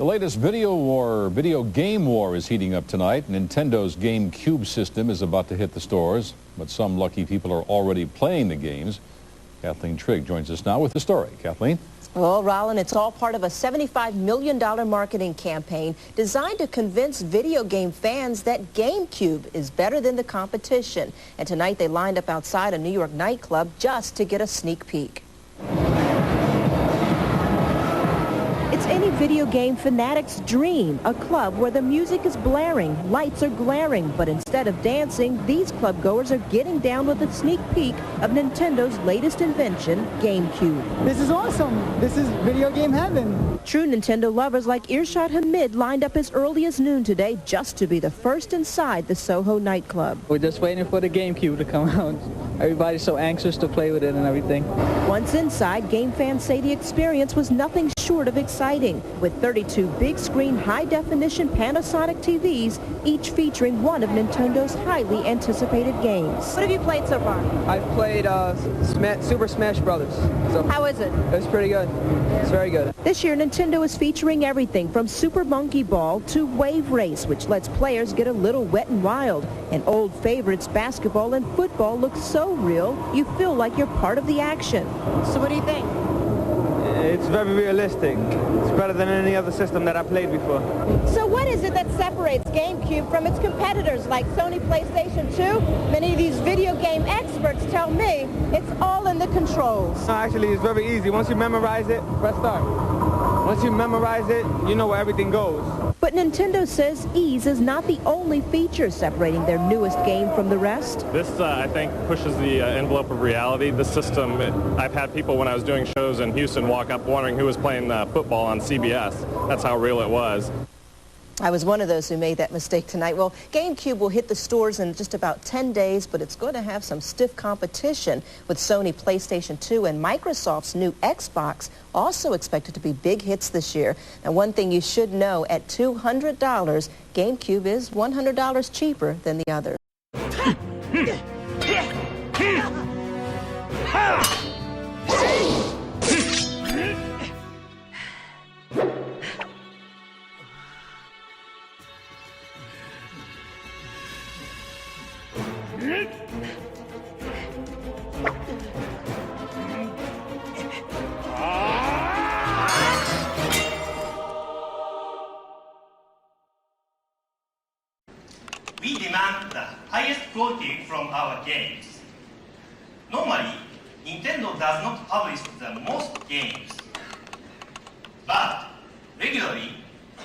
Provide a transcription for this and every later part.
The latest video game war is heating up tonight. Nintendo's Gamecube system is about to hit the stores, but some lucky people are already playing the games. Kathleen Trigg joins us now with the story. Kathleen? Well, Rollin, it's all part of a $75 million marketing campaign designed to convince video game fans that Gamecube is better than the competition. And tonight they lined up outside a New York nightclub just to get a sneak peek. It's any video game fanatic's dream, a club where the music is blaring, lights are glaring, but instead of dancing, these club goers are getting down with a sneak peek of Nintendo's latest invention, Gamecube. This is awesome. This is video game heaven. True Nintendo lovers like Irshad Hamid lined up as early as noon today just to be the first inside the Soho nightclub. We're just waiting for the Gamecube to come out. Everybody's so anxious to play with it and everything. Once inside, game fans say the experience was nothing short of exciting, with 32 big-screen, high-definition Panasonic TVs, each featuring one of Nintendo's highly anticipated games. What have you played so far? I've played Super Smash Brothers. So How is it? It's pretty good. It's very good. This year, Nintendo is featuring everything from Super Monkey Ball to Wave Race, which lets players get a little wet and wild. And old favorites, basketball and football, look so real, you feel like you're part of the action. So what do you think? It's very realistic. It's better than any other system that I played before. So what is it that separates GameCube from its competitors like Sony PlayStation 2? Many of these video game experts tell me it's all in the controls. No, actually, it's very easy. Once you memorize it, press start. Once you memorize it, you know where everything goes. But Nintendo says ease is not the only feature separating their newest game from the rest. This, I think, pushes the envelope of reality. The system, I've had people when I was doing shows in Houston walk up wondering who was playing football on CBS. That's how real it was. I was one of those who made that mistake tonight. Well, GameCube will hit the stores in just about 10 days, but it's going to have some stiff competition with Sony PlayStation 2 and Microsoft's new Xbox, also expected to be big hits this year. Now, one thing you should know, at $200, GameCube is $100 cheaper than the others. We demand the highest quality from our games. Normally, Nintendo does not publish the most games, but regularly,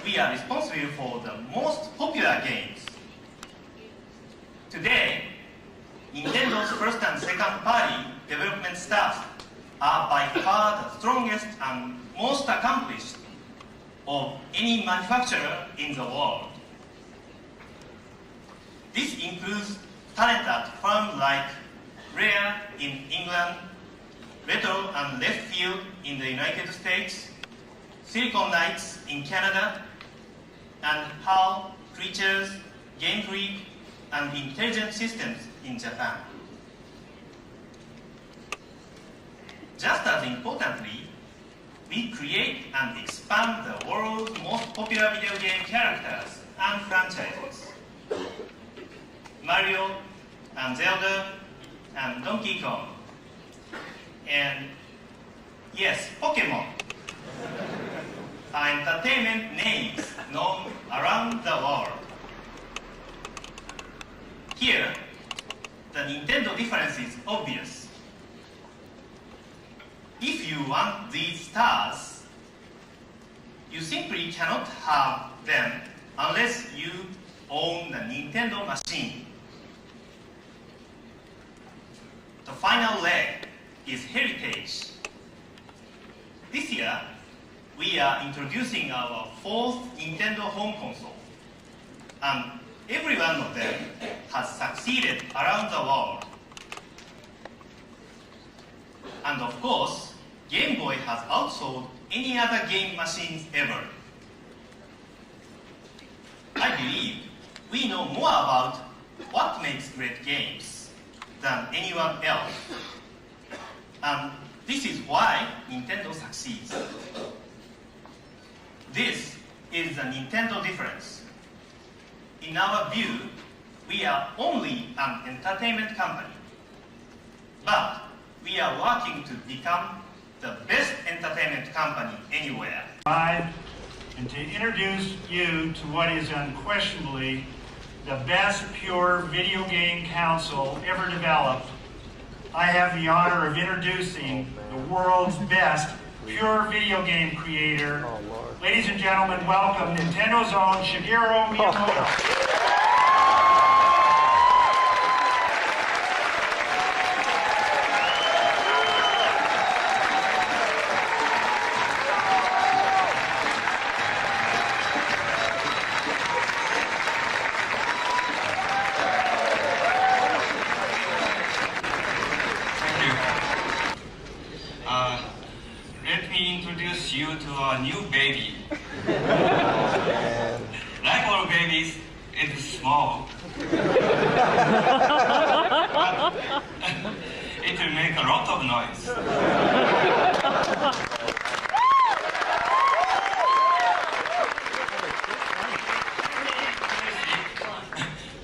we are responsible for the most popular games. Today, Nintendo's first and second party development staff are by far the strongest and most accomplished of any manufacturer in the world. This includes talent at firms like Rare in England, Retro and Left Field in the United States, Silicon Knights in Canada, and HAL, Creatures, Game Freak, and Intelligent Systems in Japan. Just as importantly, we create and expand the world's most popular video game characters and franchises. Mario and Zelda and Donkey Kong. And yes, Pokemon are entertainment names known around the world. Here, the Nintendo difference is obvious. If you want these stars, you simply cannot have them unless you own the Nintendo machine. The final leg is heritage. This year, we are introducing our fourth Nintendo home console, and every one of them has succeeded around the world. And of course, Game Boy has outsold any other game machines ever. I believe we know more about what makes great games than anyone else. And this is why Nintendo succeeds. This is the Nintendo difference. In our view, we are only an entertainment company, but we are working to become the best entertainment company anywhere. And to introduce you to what is unquestionably the best pure video game console ever developed, I have the honor of introducing the world's best pure video game creator. Ladies and gentlemen, welcome Nintendo's own Shigeru Miyamoto. Let me introduce you to our new baby. Like all babies, it's small. It will make a lot of noise.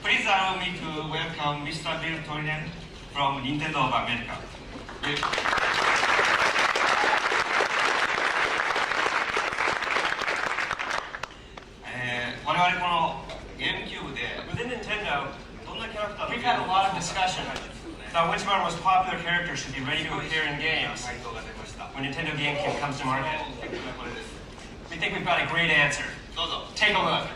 Please allow me to welcome Mr. Bill Torinen from Nintendo of America. 我々このゲームキューブで Within Nintendo, どんなキャラクター We've had a lot of discussion about which of our most popular characters should be ready to appear in games when Nintendo GameCube comes to market. We think we've got a great answer. Take a look.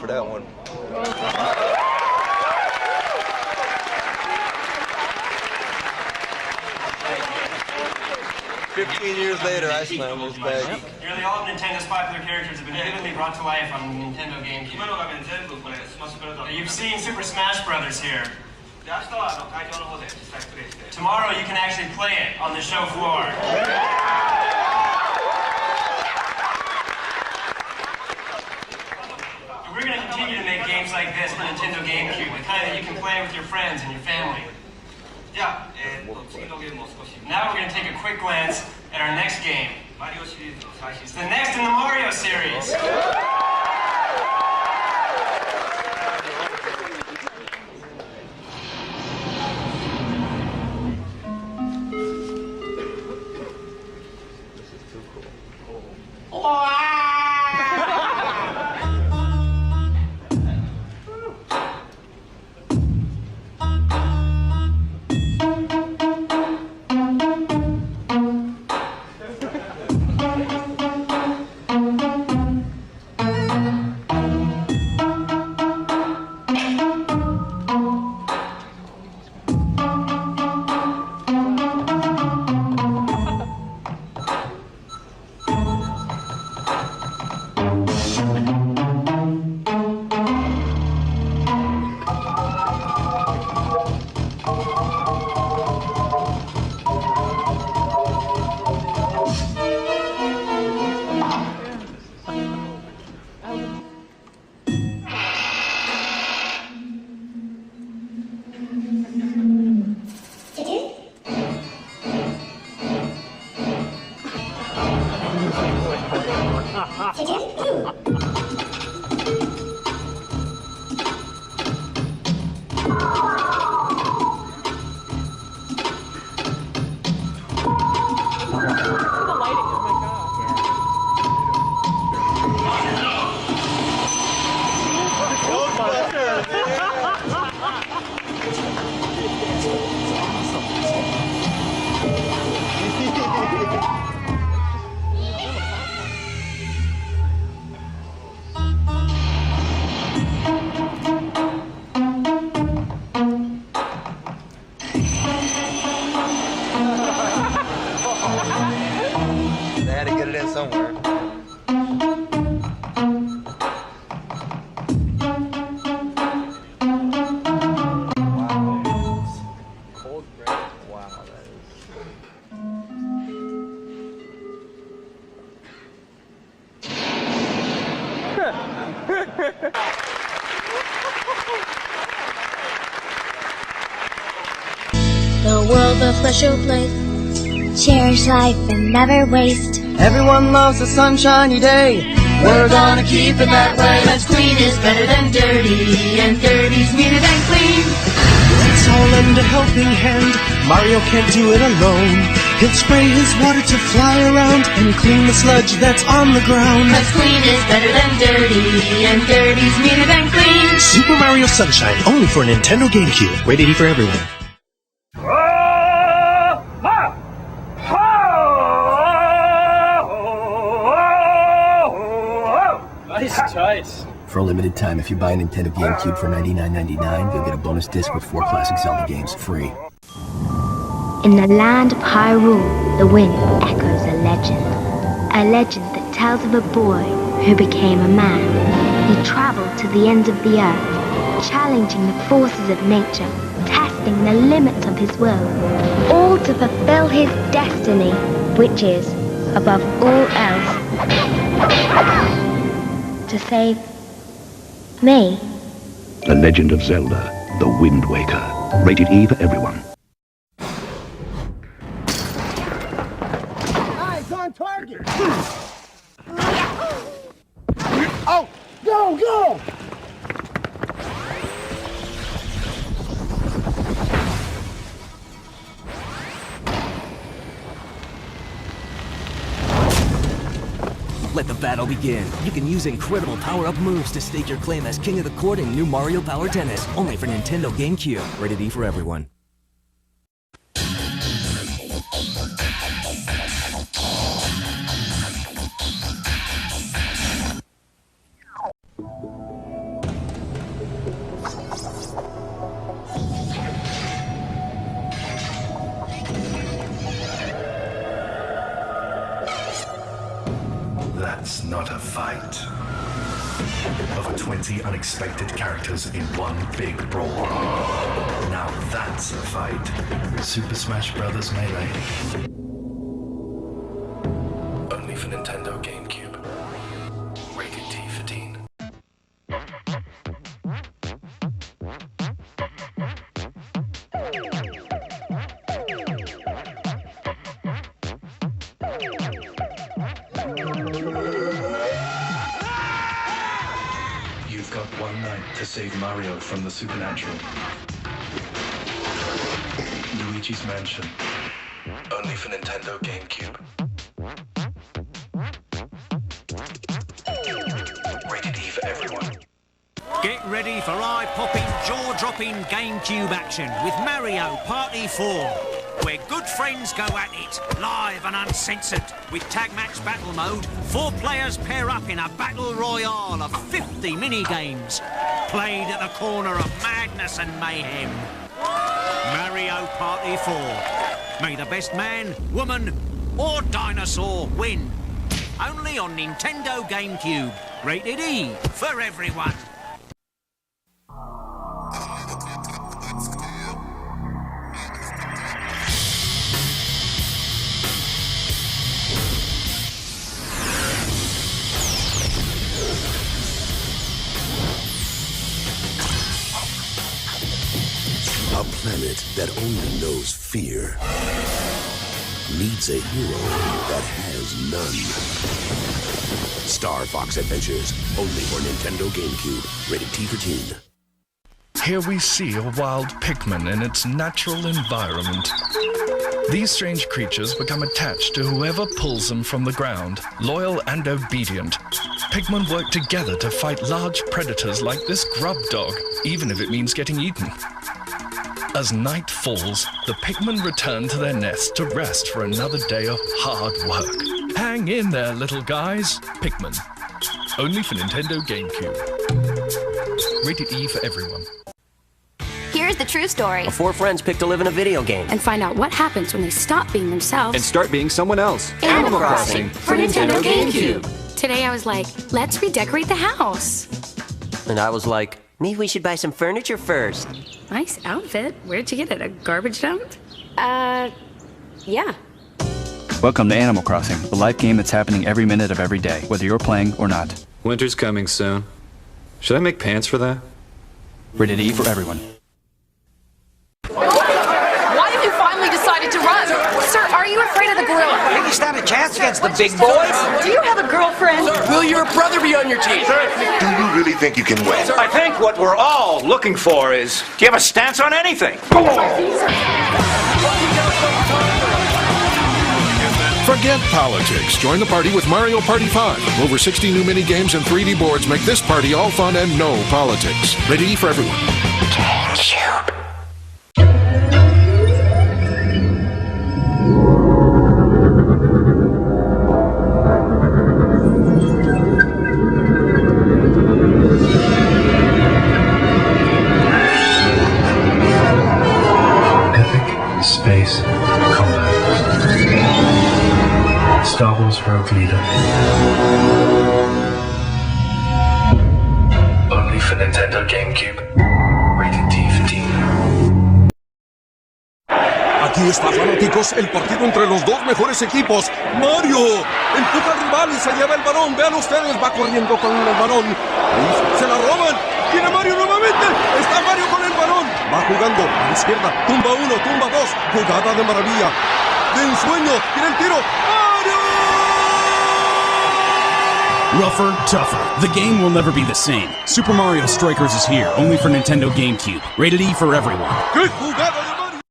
for that one. 15 years later, I smell this bag. Nearly all of Nintendo's popular characters have been vividly brought to life on the Nintendo GameCube. You've seen Super Smash Brothers here. Tomorrow you can actually play it on the show floor. We're going to continue to make games like this for Nintendo GameCube, the kind that you can play with your friends and your family. Now we're going to take a quick glance at our next game. It's the next in the Mario series. The world of special place. Cherish life and never waste. Everyone loves a sunshiny day. We're gonna keep it that way. Cause clean is better than dirty, and dirty's meaner than clean. Let's all lend a helping hand. Mario can't do it alone. He'll spray his water to fly around and clean the sludge that's on the ground. Cause clean is better than dirty, and dirty's meaner than clean. Super Mario Sunshine, only for Nintendo GameCube. Rated E for everyone. Nice choice. For a limited time, if you buy a Nintendo GameCube for $99.99, you'll get a bonus disc with 4 classic Zelda games free. In the land of Hyrule, the wind echoes a legend. A legend that tells of a boy who became a man. He traveled to the ends of the earth, challenging the forces of nature, testing the limits of his will, all to fulfill his destiny, which is, above all else, to save me. The Legend of Zelda, The Wind Waker. Rated E for everyone. Eyes on target! Oh! Go, go! Let the battle begin. You can use incredible power-up moves to stake your claim as King of the Court in new Mario Power Tennis, only for Nintendo GameCube. Rated E for everyone. That's not a fight. Over 20 unexpected characters in one big brawl. Now that's a fight. Super Smash Bros. Melee. Only for Nintendo GameCube. Rated T for teen. You've got one night to save Mario from the supernatural. Luigi's Mansion. Only for Nintendo GameCube. Rated E for everyone. Get ready for eye-popping, jaw-dropping GameCube action with Mario Party 4, where good friends go at it, live and uncensored. With Tag Match Battle Mode, 4 players pair up in a battle royale of 50 mini-games, played at the corner of madness and mayhem. Mario Party 4. May the best man, woman, or dinosaur win. Only on Nintendo GameCube. Rated E for everyone. A planet that only knows fear needs a hero that has none. Star Fox Adventures, only for Nintendo GameCube. Rated T for teen. Here we see a wild Pikmin in its natural environment. These strange creatures become attached to whoever pulls them from the ground, loyal and obedient. Pikmin work together to fight large predators like this grub dog, even if it means getting eaten. As night falls, the Pikmin return to their nest to rest for another day of hard work. Hang in there, little guys. Pikmin. Only for Nintendo GameCube. Rated E for everyone. Here's the true story. 4 friends pick to live in a video game. And find out what happens when they stop being themselves. And start being someone else. Animal Crossing for Nintendo GameCube. Today I was like, let's redecorate the house. And I was like, maybe we should buy some furniture first. Nice outfit. Where'd you get it? A garbage dump? Yeah. Welcome to Animal Crossing, the life game that's happening every minute of every day, whether you're playing or not. Winter's coming soon. Should I make pants for that? Rated E for everyone. Why have you finally decided to run? Sir, are you afraid of the gorilla? Think you stand a chance against the big boys? Do you have a girlfriend? Will your brother be on your team? Do you really think you can win? I think what we're all looking for is, do you have a stance on anything? Forget politics. Join the party with Mario Party 5. Over 60 new mini-games and 3D boards make this party all fun and no politics. Rated E for everyone. GameCube. Space combat. Star Wars Rogue Leader. Only for Nintendo GameCube. Rated T for teen. Aquí está, fanáticos, el partido entre los dos mejores equipos. ¡Mario! Empuja al rival y se lleva el balón. Vean ustedes, va corriendo con el balón. Ahí se la roban. ¡Tiene Mario nuevamente! ¡Está Mario con el balón! Va jugando a la izquierda. Tumba 1, tumba 2. Jugada de maravilla. De ensueño. ¡Tiene el tiro! ¡Mario! Rougher, tougher. The game will never be the same. Super Mario Strikers is here, only for Nintendo GameCube. Rated E for everyone. ¡Qué jugada de Mario!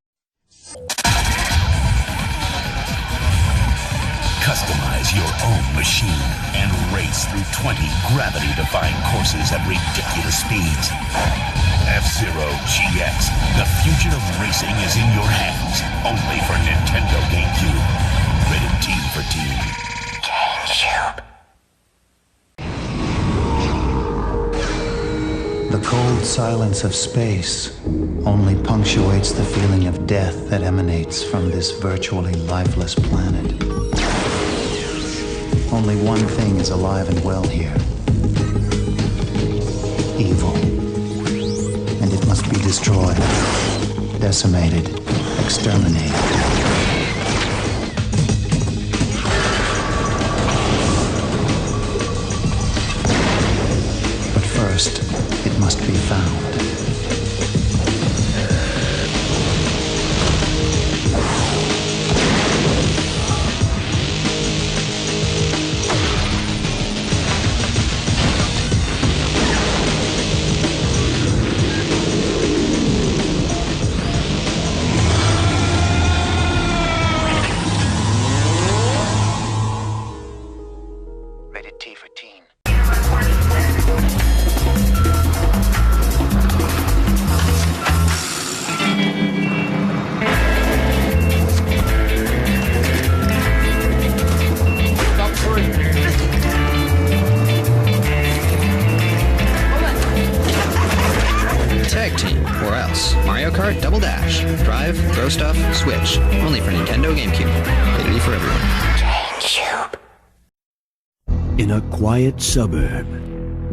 Customize your own machine and race through 20 gravity-defying courses at ridiculous speeds. F-Zero GX. The future of racing is in your hands. Only for Nintendo GameCube. Rated T for teen. GameCube. The cold silence of space only punctuates the feeling of death that emanates from this virtually lifeless planet. Only one thing is alive and well here. Evil. And it must be destroyed, decimated, exterminated. But first, it must be found. Tag Team, or else Mario Kart Double Dash. Drive, throw stuff, switch. Only for Nintendo GameCube. Rated E for everyone. GameCube. In a quiet suburb,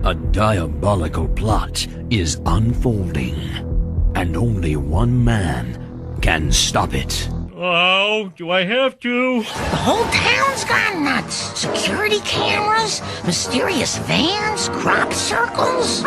a diabolical plot is unfolding, and only one man can stop it. Oh, do I have to? The whole town's gone nuts. Security cameras, mysterious vans, crop circles.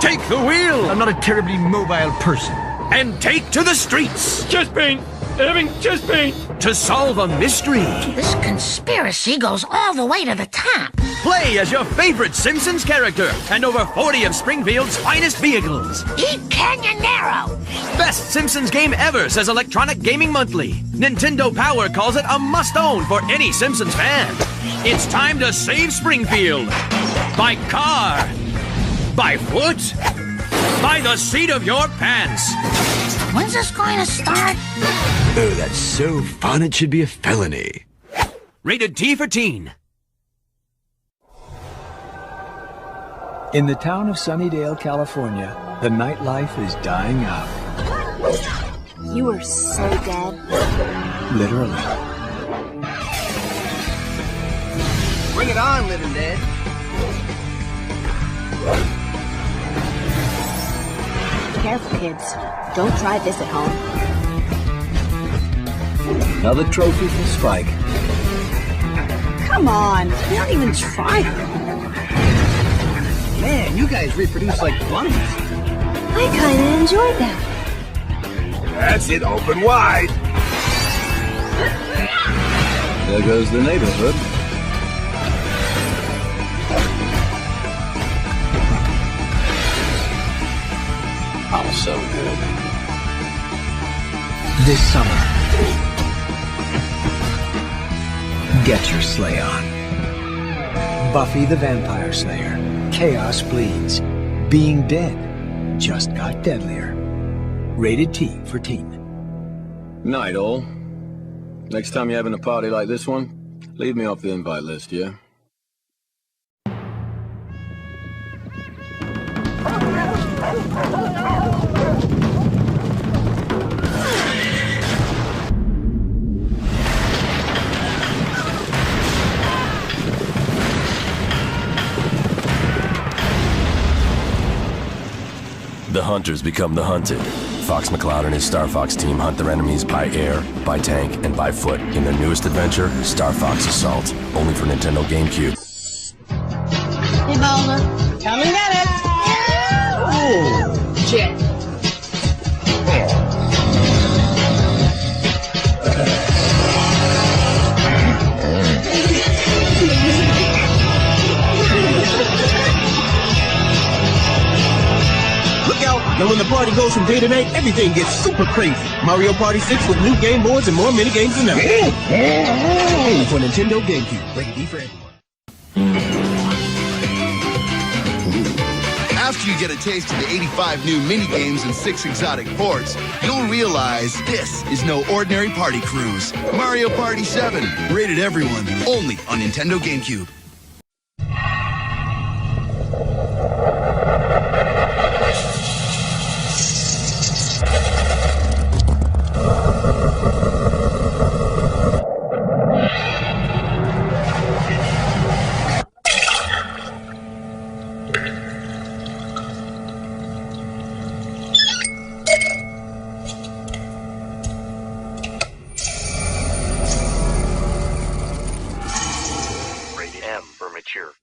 Take the wheel! I'm not a terribly mobile person. And take to the streets! Chest pain! Having chest pain! To solve a mystery! This conspiracy goes all the way to the top. Play as your favorite Simpsons character and over 40 of Springfield's finest vehicles. Eat Canyonero! Best Simpsons game ever, says Electronic Gaming Monthly. Nintendo Power calls it a must-own for any Simpsons fan. It's time to save Springfield. By car. By foot. By the seat of your pants. When's this going to start? Oh, that's so fun it should be a felony. Rated T for teen. In the town of Sunnydale, California, the nightlife is dying out. You are so dead. Literally. Bring it on, Living Dead. Careful, kids. Don't try this at home. Another trophy for Spike. Come on, we don't even try. Man, you guys reproduce like bunnies. I kinda enjoyed that. That's it, open wide. There goes the neighborhood. Oh, so good. This summer, get your sleigh on. Buffy the Vampire Slayer. Chaos bleeds. Being dead just got deadlier. Rated T for teen. Night, all. Next time you're having a party like this one, leave me off the invite list, yeah? The hunters become the hunted. Fox McCloud and his Star Fox team hunt their enemies by air, by tank, and by foot in their newest adventure, Star Fox Assault, only for Nintendo GameCube. Hey, Boulder. Come and get it. Oh, shit. And when the party goes from day to night, everything gets super crazy. Mario Party 6 with new game boards and more mini-games than ever. Only for Nintendo GameCube. Rated D for everyone. After you get a taste of the 85 new mini-games and 6 exotic ports, you'll realize this is no ordinary party cruise. Mario Party 7, rated everyone, only on Nintendo GameCube. temperature.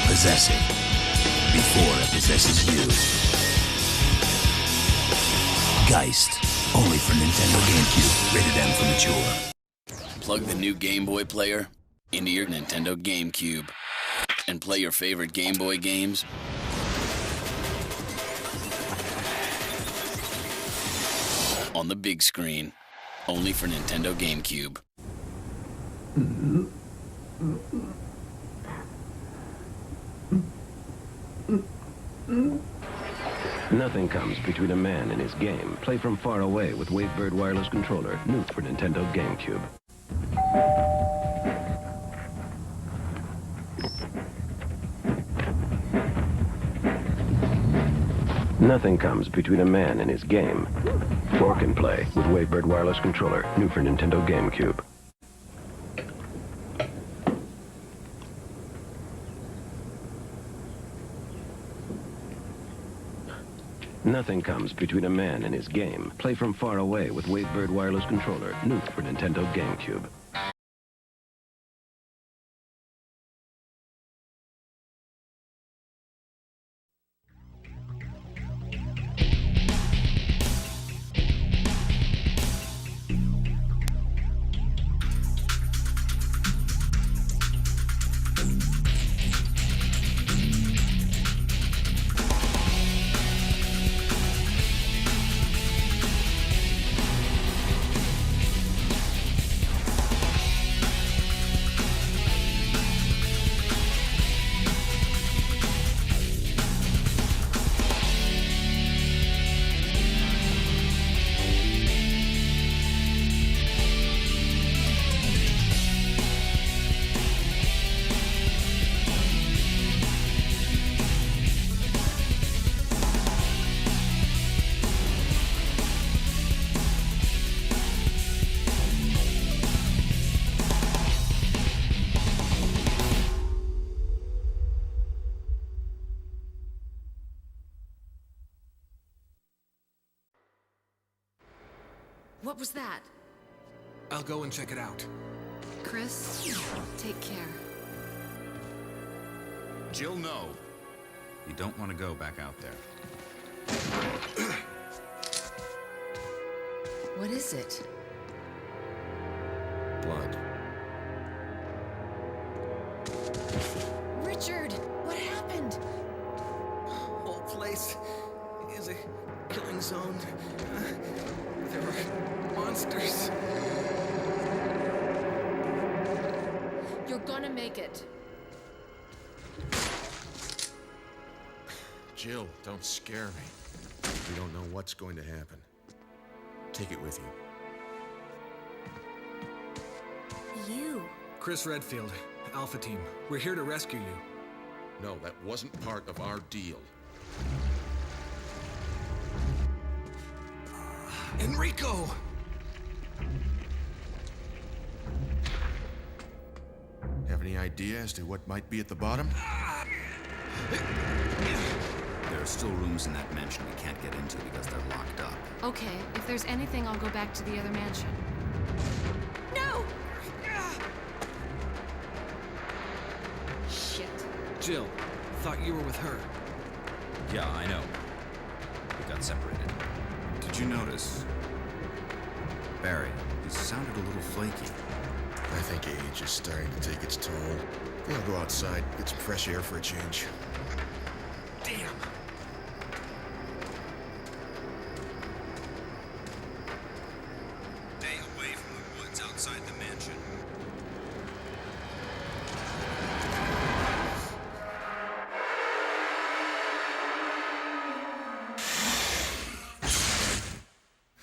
Possess it before it possesses you. Geist, only for Nintendo GameCube, rated M for mature. Plug the new Game Boy Player into your Nintendo GameCube and play your favorite Game Boy games on the big screen, only for Nintendo GameCube. Nothing comes between a man and his game. Play from far away with Wavebird wireless controller, new for Nintendo GameCube. Nothing comes between a man and his game. Four can play with Wavebird wireless controller, new for Nintendo GameCube. Nothing comes between a man and his game. Play from far away with Wavebird wireless controller, new for Nintendo GameCube. What was that? I'll go and check it out. Chris, take care. Jill, no. You don't want to go back out there. What is it? Blood. Richard, what happened? Whole place is a killing zone. There are monsters. You're gonna make it. Jill, don't scare me. We don't know what's going to happen. Take it with you. You? Chris Redfield, Alpha Team. We're here to rescue you. No, that wasn't part of our deal. Enrico! Have any idea as to what might be at the bottom? There are still rooms in that mansion we can't get into because they're locked up. Okay, if there's anything, I'll go back to the other mansion. No! Shit. Jill, thought you were with her. Yeah, I know. We got separated. Did you notice? Barry, he sounded a little flaky. I think age is starting to take its toll. I think I'll go outside, get some fresh air for a change. Damn! Stay away from the woods outside the mansion.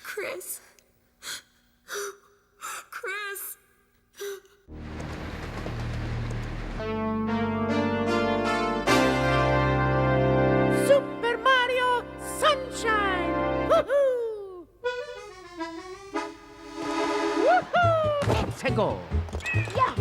Chris. Chris. go. Yeah.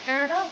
Turtle.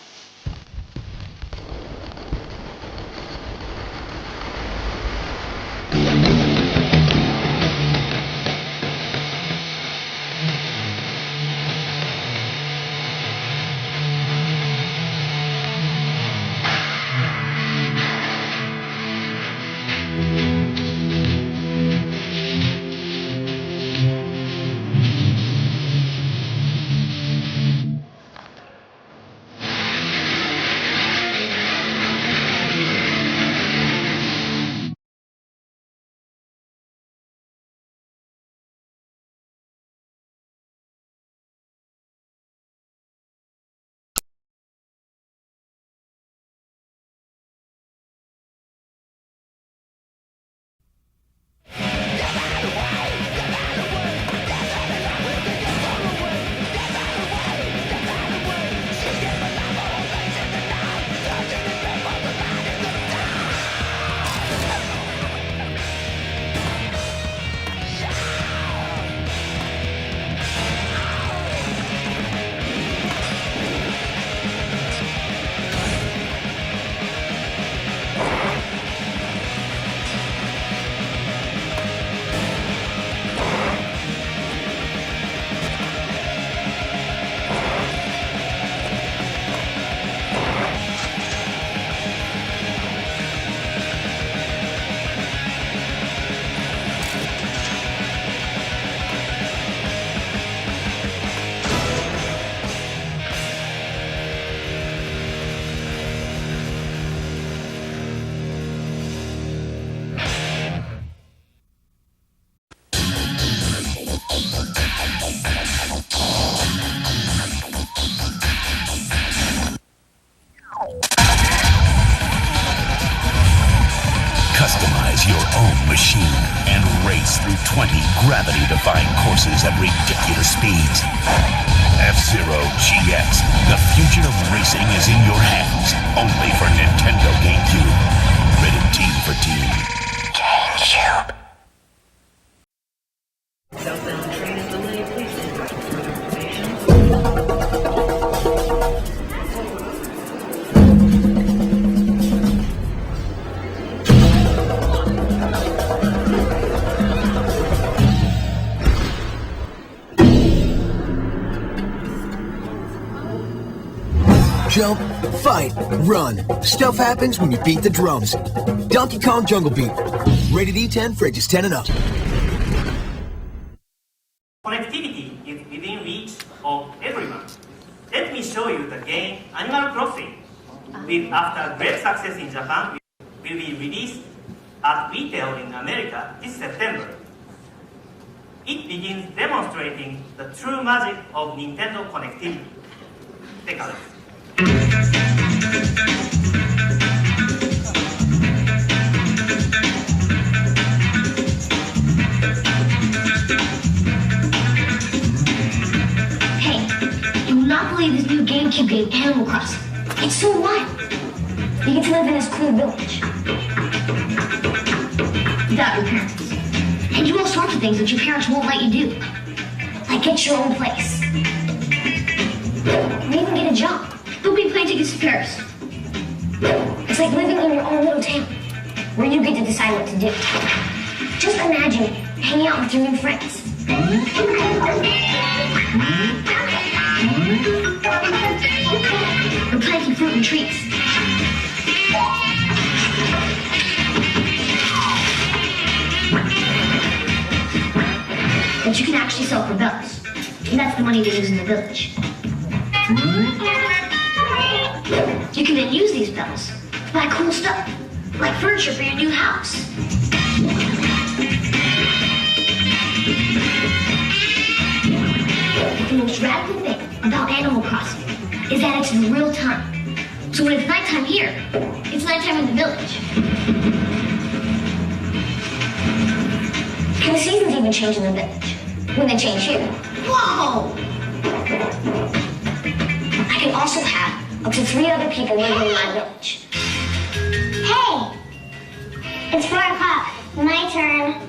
own machine and race through 20 gravity-defying courses at ridiculous speeds. F-Zero GX. The future of racing is in your hands. Only for Nintendo GameCube. Rated T for Teen. GameCube. Southbound train is delayed. Please report for further information. Jump, fight, run. Stuff happens when you beat the drums. Donkey Kong Jungle Beat. Rated E10 for ages 10 and up. Connectivity is within reach of everyone. Let me show you the game Animal Crossing. With after great success in Japan, will be released at retail in America this September. It begins demonstrating the true magic of Nintendo connectivity. Take a look. Hey, you will not believe this new GameCube game, Animal Crossing. It's so wild. You get to live in this cool village without your parents. And do all sorts of things that your parents won't let you do. Like get your own place. Or even get a job. Don't be plane tickets to Paris. It's like living in your own little town, where you get to decide what to do. Just imagine hanging out with your new friends. Or planting fruit and trees. But you can actually sell for bells. And that's the money they use in the village. You can then use these bells to buy cool stuff, like furniture for your new house. The most radical thing about Animal Crossing is that it's in real time. So when it's nighttime here, it's nighttime in the village. And the seasons even change in the village. When they change here. Whoa! I can also have up to 3 other people living in my village. Hey! It's 4 o'clock. My turn.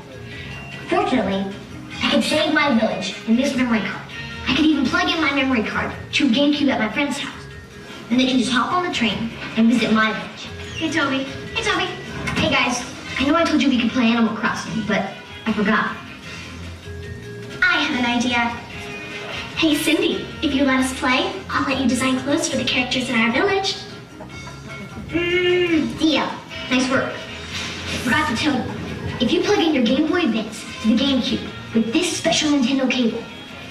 Fortunately, I can save my village in this memory card. I can even plug in my memory card to a GameCube at my friend's house. And they can just hop on the train and visit my village. Hey, Toby. Hey, Toby. Hey, guys. I know I told you we could play Animal Crossing, but I forgot. I have an idea. Hey, Cindy, if you let us play, I'll let you design clothes for the characters in our village. Deal. Nice work. I forgot to tell you, if you plug in your Game Boy Advance to the GameCube with this special Nintendo cable,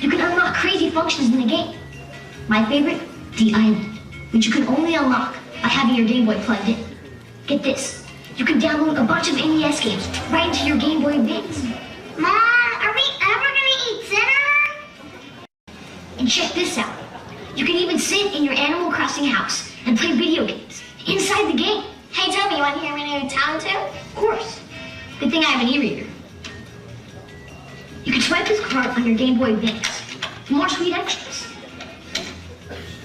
you can unlock crazy functions in the game. My favorite, the Island, which you can only unlock by having your Game Boy plugged in. Get this, you can download a bunch of NES games right into your Game Boy Advance. Mom, are we ever gonna eat dinner? And check this out. You can even sit in your Animal Crossing house and play video games inside the game. Hey, Toby, you want to hear my new talent too? Of course. Good thing I have an e-reader. You can swipe this card on your Game Boy Advance for more sweet extras.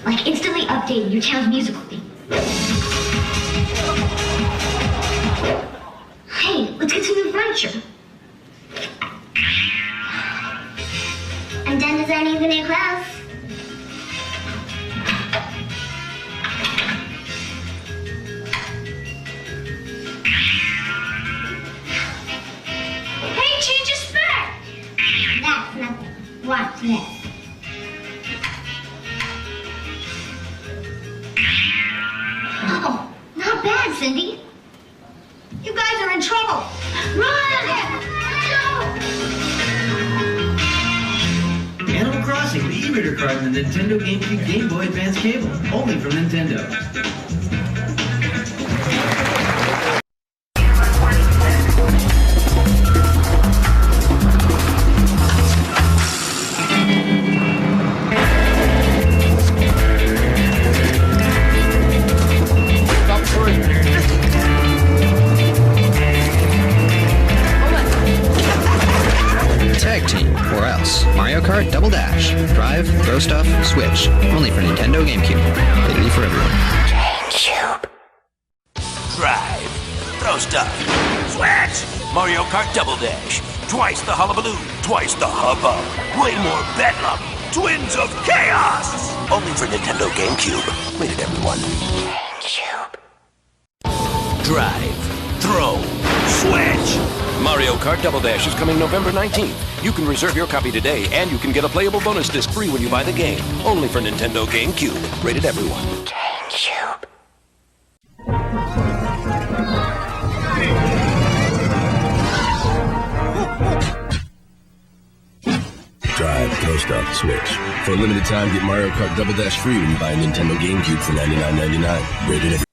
Like instantly updating your town's musical theme. Hey, let's get some new furniture. I'm done designing the new clothes. Hey, change your spec! That's nothing. Watch this. Oh, not bad, Cindy. You guys are in trouble. Run! Animal Crossing, the e-reader card in the Nintendo GameCube Game Boy Advance cable. Only from Nintendo. Switch, only for Nintendo GameCube. Rated E for everyone. GameCube. Drive. Throw stuff. Switch! Mario Kart Double Dash. Twice the hullabaloo, twice the hubbub. Way more bedlam. Twins of chaos! Only for Nintendo GameCube. Rated everyone. GameCube. Drive. Throw. Switch! Mario Kart Double Dash is coming November 19th. You can reserve your copy today, and you can get a playable bonus disc free when you buy the game. Only for Nintendo GameCube. Rated everyone. GameCube. Drive, throw stuff, Switch. For a limited time, get Mario Kart Double Dash free when you buy a Nintendo GameCube for $99.99. Rated everyone.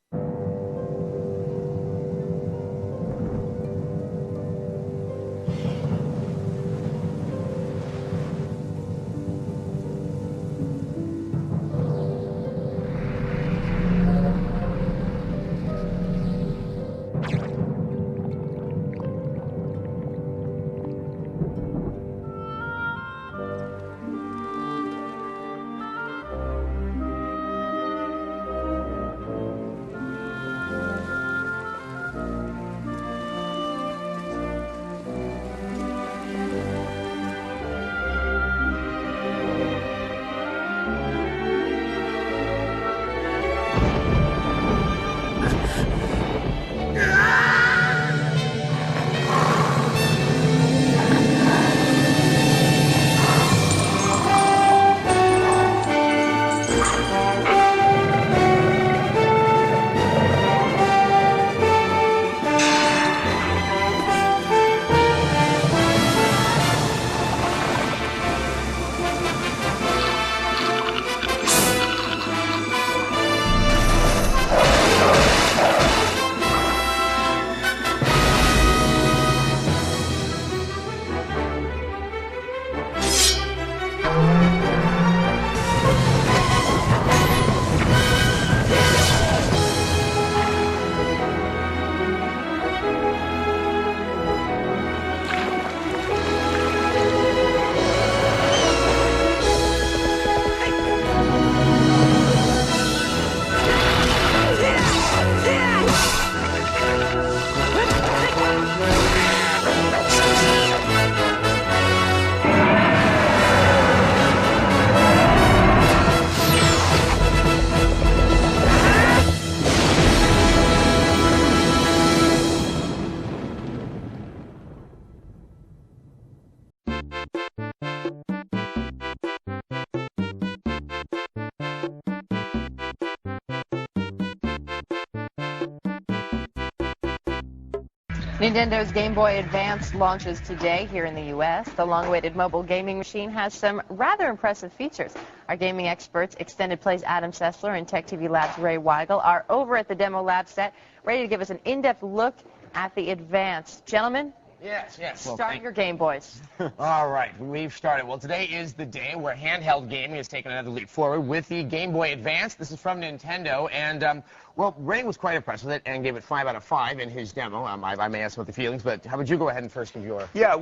Nintendo's Game Boy Advance launches today here in the U.S. The long-awaited mobile gaming machine has some rather impressive features. Our gaming experts, Extended Play's Adam Sessler and Tech TV Lab's Ray Weigel, are over at the demo lab set, ready to give us an in-depth look at the Advance. Gentlemen? Yes. Start your Game Boys. All right, we've started. Well, today is the day where handheld gaming has taken another leap forward with the Game Boy Advance. This is from Nintendo, and, well, Ray was quite impressed with it and gave it 5 out of 5 in his demo. I may ask about the feelings, but how would you go ahead and first give your... Yeah,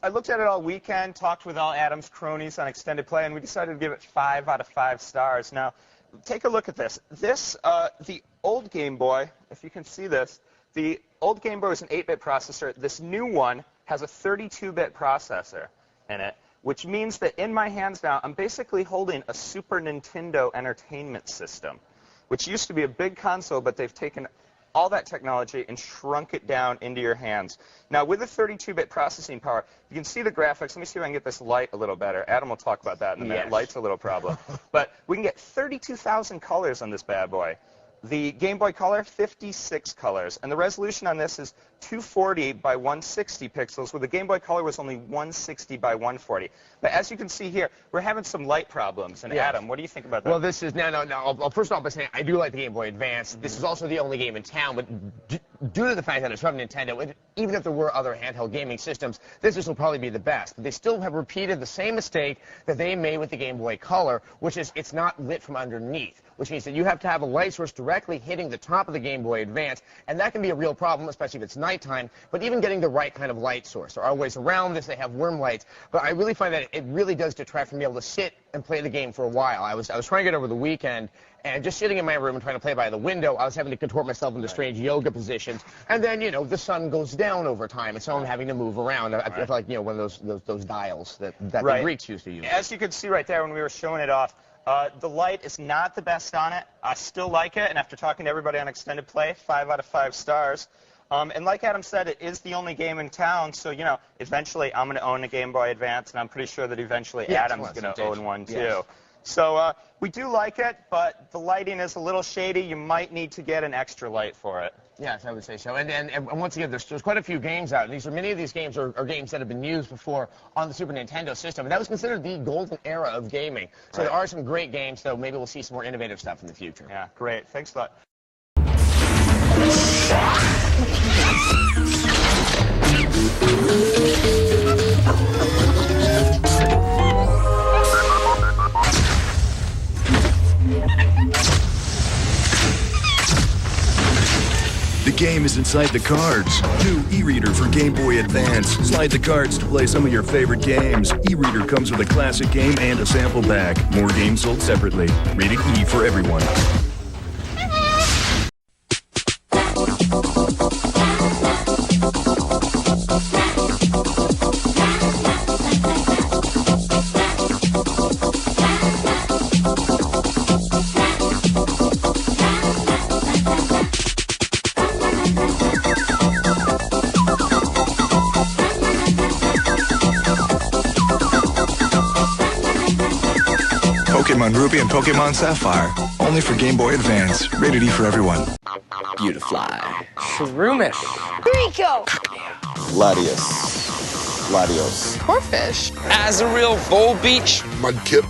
I looked at it all weekend, talked with all Adam's cronies on Extended Play, and we decided to give it 5 out of 5 stars. Now, take a look at this. The old Game Boy, if you can see this, the old Game Boy was an 8-bit processor. This new one has a 32-bit processor in it, which means that in my hands now, I'm basically holding a Super Nintendo Entertainment System, which used to be a big console, but they've taken all that technology and shrunk it down into your hands. Now, with the 32-bit processing power, you can see the graphics. Let me see if I can get this light a little better. Adam will talk about that in a minute. Yes. Light's a little problem. But we can get 32,000 colors on this bad boy. The Game Boy Color, 56 colors. And the resolution on this is 240 by 160 pixels, where the Game Boy Color was only 160 by 140. But as you can see here, we're having some light problems. And Adam, what do you think about that? Well, this is, no, I'll first off by saying I do like the Game Boy Advance. This is also the only game in town, but due to the fact that it's from Nintendo, even if there were other handheld gaming systems, this will probably be the best. But they still have repeated the same mistake that they made with the Game Boy Color, which is it's not lit from underneath, which means that you have to have a light source directly hitting the top of the Game Boy Advance, and that can be a real problem, especially if it's night nighttime, but even getting the right kind of light source. There are ways around this. They have worm lights, but I really find that it really does detract from being able to sit and play the game for a while. I was trying to get over the weekend, and just sitting in my room and trying to play by the window, I was having to contort myself into strange yoga positions. And then, you know, the sun goes down over time, and so I'm having to move around. I feel like, you know, one of those dials that the Greeks used to use. As you could see right there when we were showing it off, the Lite is not the best on it. I still like it, and after talking to everybody on Extended Play, 5 out of 5 stars. And like Adam said, it is the only game in town, so, you know, eventually I'm going to own a Game Boy Advance, and I'm pretty sure that eventually Adam's going to own one, too. Yes. So we do like it, but the lighting is a little shady. You might need to get an extra light for it. Yes, I would say so. And once again, there's quite a few games out. Many of these games are games that have been used before on the Super Nintendo system. And that was considered the golden era of gaming. So there are some great games, so maybe we'll see some more innovative stuff in the future. Yeah, great. Thanks a lot. The game is inside the cards. New e-reader for Game Boy Advance. Slide the cards to play some of your favorite games. E-reader comes with a classic game and a sample pack. More games sold separately. Rated E for everyone. Pokemon Ruby and Pokemon Sapphire. Only for Game Boy Advance. Rated E for everyone. Beautifly. Shroomish. Rico. Latios. Latios. Corfish. Azurill Volbeach. Mudkip.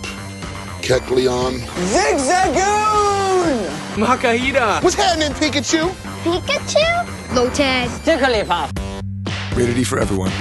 Kecleon. Zigzagoon! Makahita. What's happening, Pikachu? Pikachu. Lotad. Jigglypuff. Rated E for everyone.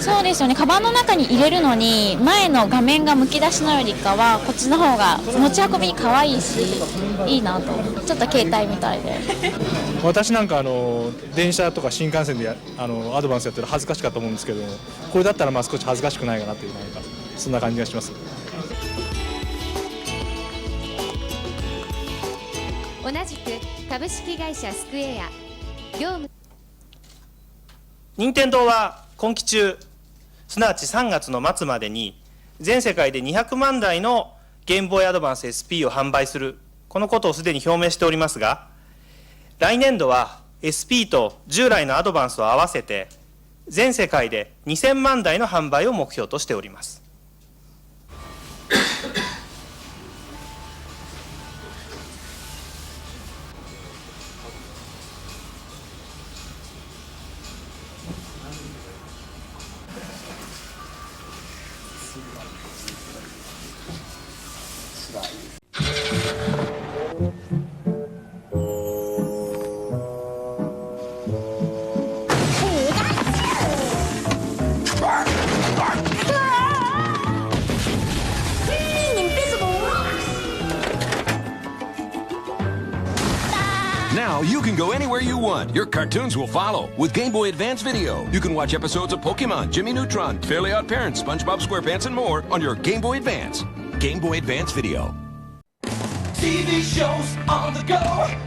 そうですよね。カバンの中に入れるのに前の画面がむき出しのよりかはこっちの方が持ち運びに可愛いしいいなと。ちょっと携帯みたいで。私なんか電車とか新幹線でアドバンスやってる恥ずかしかったと思うんですけど、これだったらまあ少し恥ずかしくないかなというなんかそんな感じがします。同じく株式会社スクエア業務。任天堂は今期中、すなわち3月の末までに全世界で200万台のゲームボーイアドバンス SP を販売する、このことをすでに表明しておりますが、来年度は SP と従来のアドバンスを合わせて全世界で2000万台の販売を目標としております。Now you can go anywhere you want. Your cartoons will follow. With Game Boy Advance Video, you can watch episodes of Pokemon, Jimmy Neutron, Fairly Odd Parents, SpongeBob SquarePants, and more on your Game Boy Advance. Game Boy Advance Video. TV shows on the go.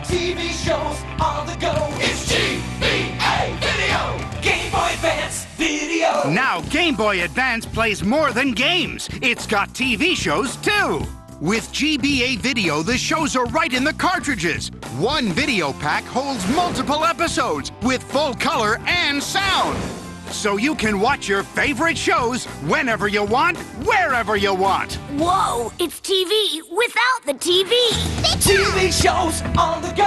TV shows on the go. It's GBA Video. Game Boy Advance Video. Now Game Boy Advance plays more than games. It's got TV shows too. With GBA Video, the shows are right in the cartridges. One video pack holds multiple episodes with full color and sound. So you can watch your favorite shows whenever you want, wherever you want. Whoa, it's TV without the TV. TV shows on the go.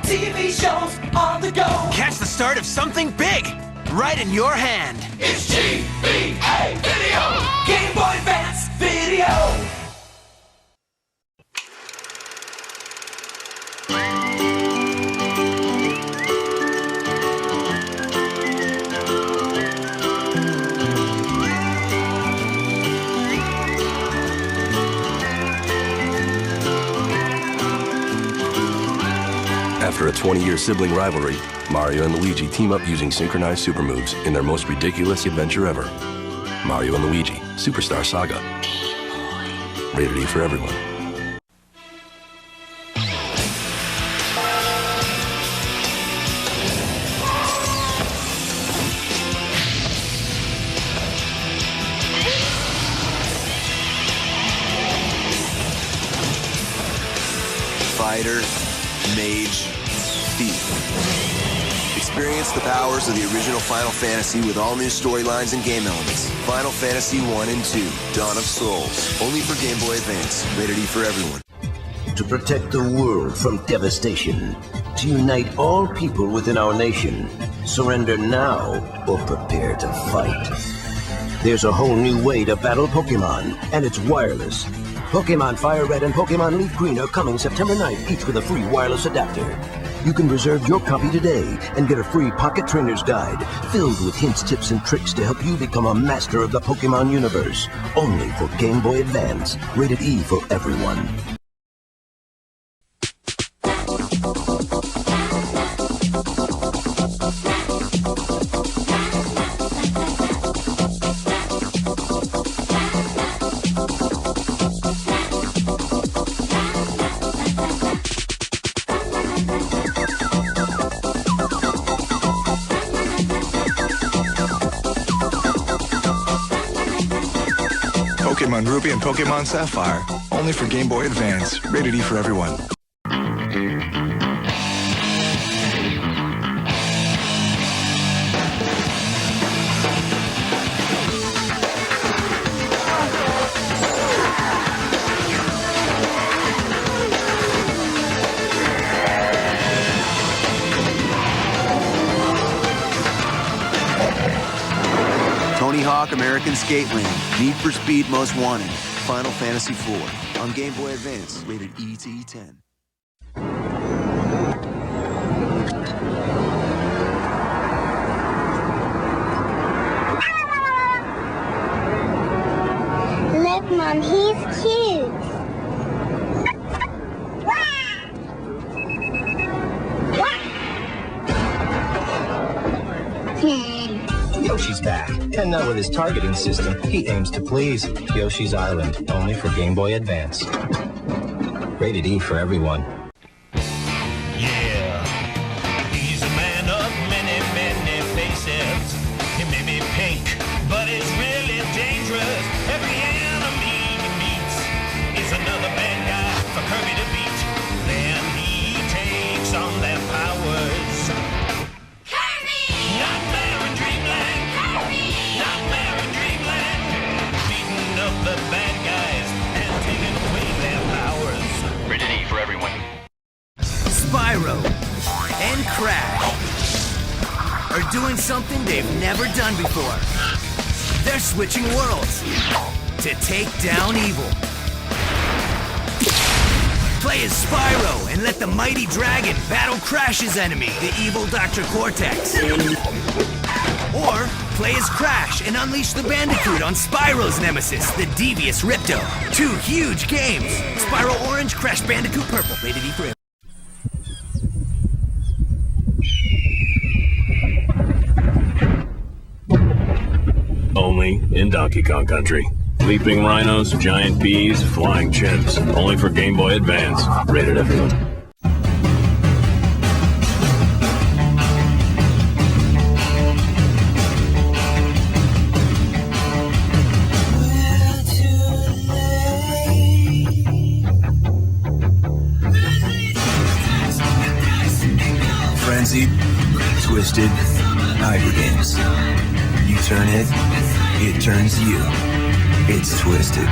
TV shows on the go. Catch the start of something big, right in your hand. It's GBA Video. Game Boy Advance Video. After a 20-year sibling rivalry, Mario and Luigi team up using synchronized super moves in their most ridiculous adventure ever. Mario and Luigi, Superstar Saga. Rated E for everyone. Fighter, mage, thief. Experience the powers of the original Final Fantasy with all new storylines and game elements. Final Fantasy 1 and 2, Dawn of Souls. Only for Game Boy Advance. Rated E for everyone. To protect the world from devastation. To unite all people within our nation. Surrender now or prepare to fight. There's a whole new way to battle Pokemon, and it's wireless. Pokemon Fire Red and Pokemon Leaf Green are coming September 9th, each with a free wireless adapter. You can reserve your copy today and get a free pocket trainer's guide filled with hints, tips, and tricks to help you become a master of the Pokemon universe. Only for Game Boy Advance. Rated E for everyone. Pokemon Ruby and Pokemon Sapphire. Only for Game Boy Advance. Rated E for everyone. Tony Hawk American Skateland. Need for Speed Most Wanted. Final Fantasy IV. On Game Boy Advance. Rated E to E10. Look, Mom, he's cute. Yoshi's back, and now with his targeting system, he aims to please. Yoshi's Island, only for Game Boy Advance. Rated E for everyone. Yeah, he's a man of many, many faces. He may be pink, but it's really dangerous. Every enemy he meets is another bad guy for Kirby to beat. Then he takes on their powers. Kirby! Nightmare in Dreamland. Kirby! Nightmare in Dreamland. Beating up the bad guys and taking away their powers. Rated E for everyone. Spyro and Crash are doing something they've never done before. They're switching worlds to take down evil. Play as Spyro and let the mighty dragon battle Crash's enemy, the evil Dr. Cortex. Or play as Crash and unleash the Bandicoot on Spyro's nemesis, the devious Ripto. 2 huge games. Spyro Orange, Crash Bandicoot Purple. Rated E for everyone. Only in Donkey Kong Country. Leaping rhinos, giant bees, flying chimps. Only for Game Boy Advance. Rated everyone. Frenzied, twisted, hybrid games. You turn it turns you. It's Twisted.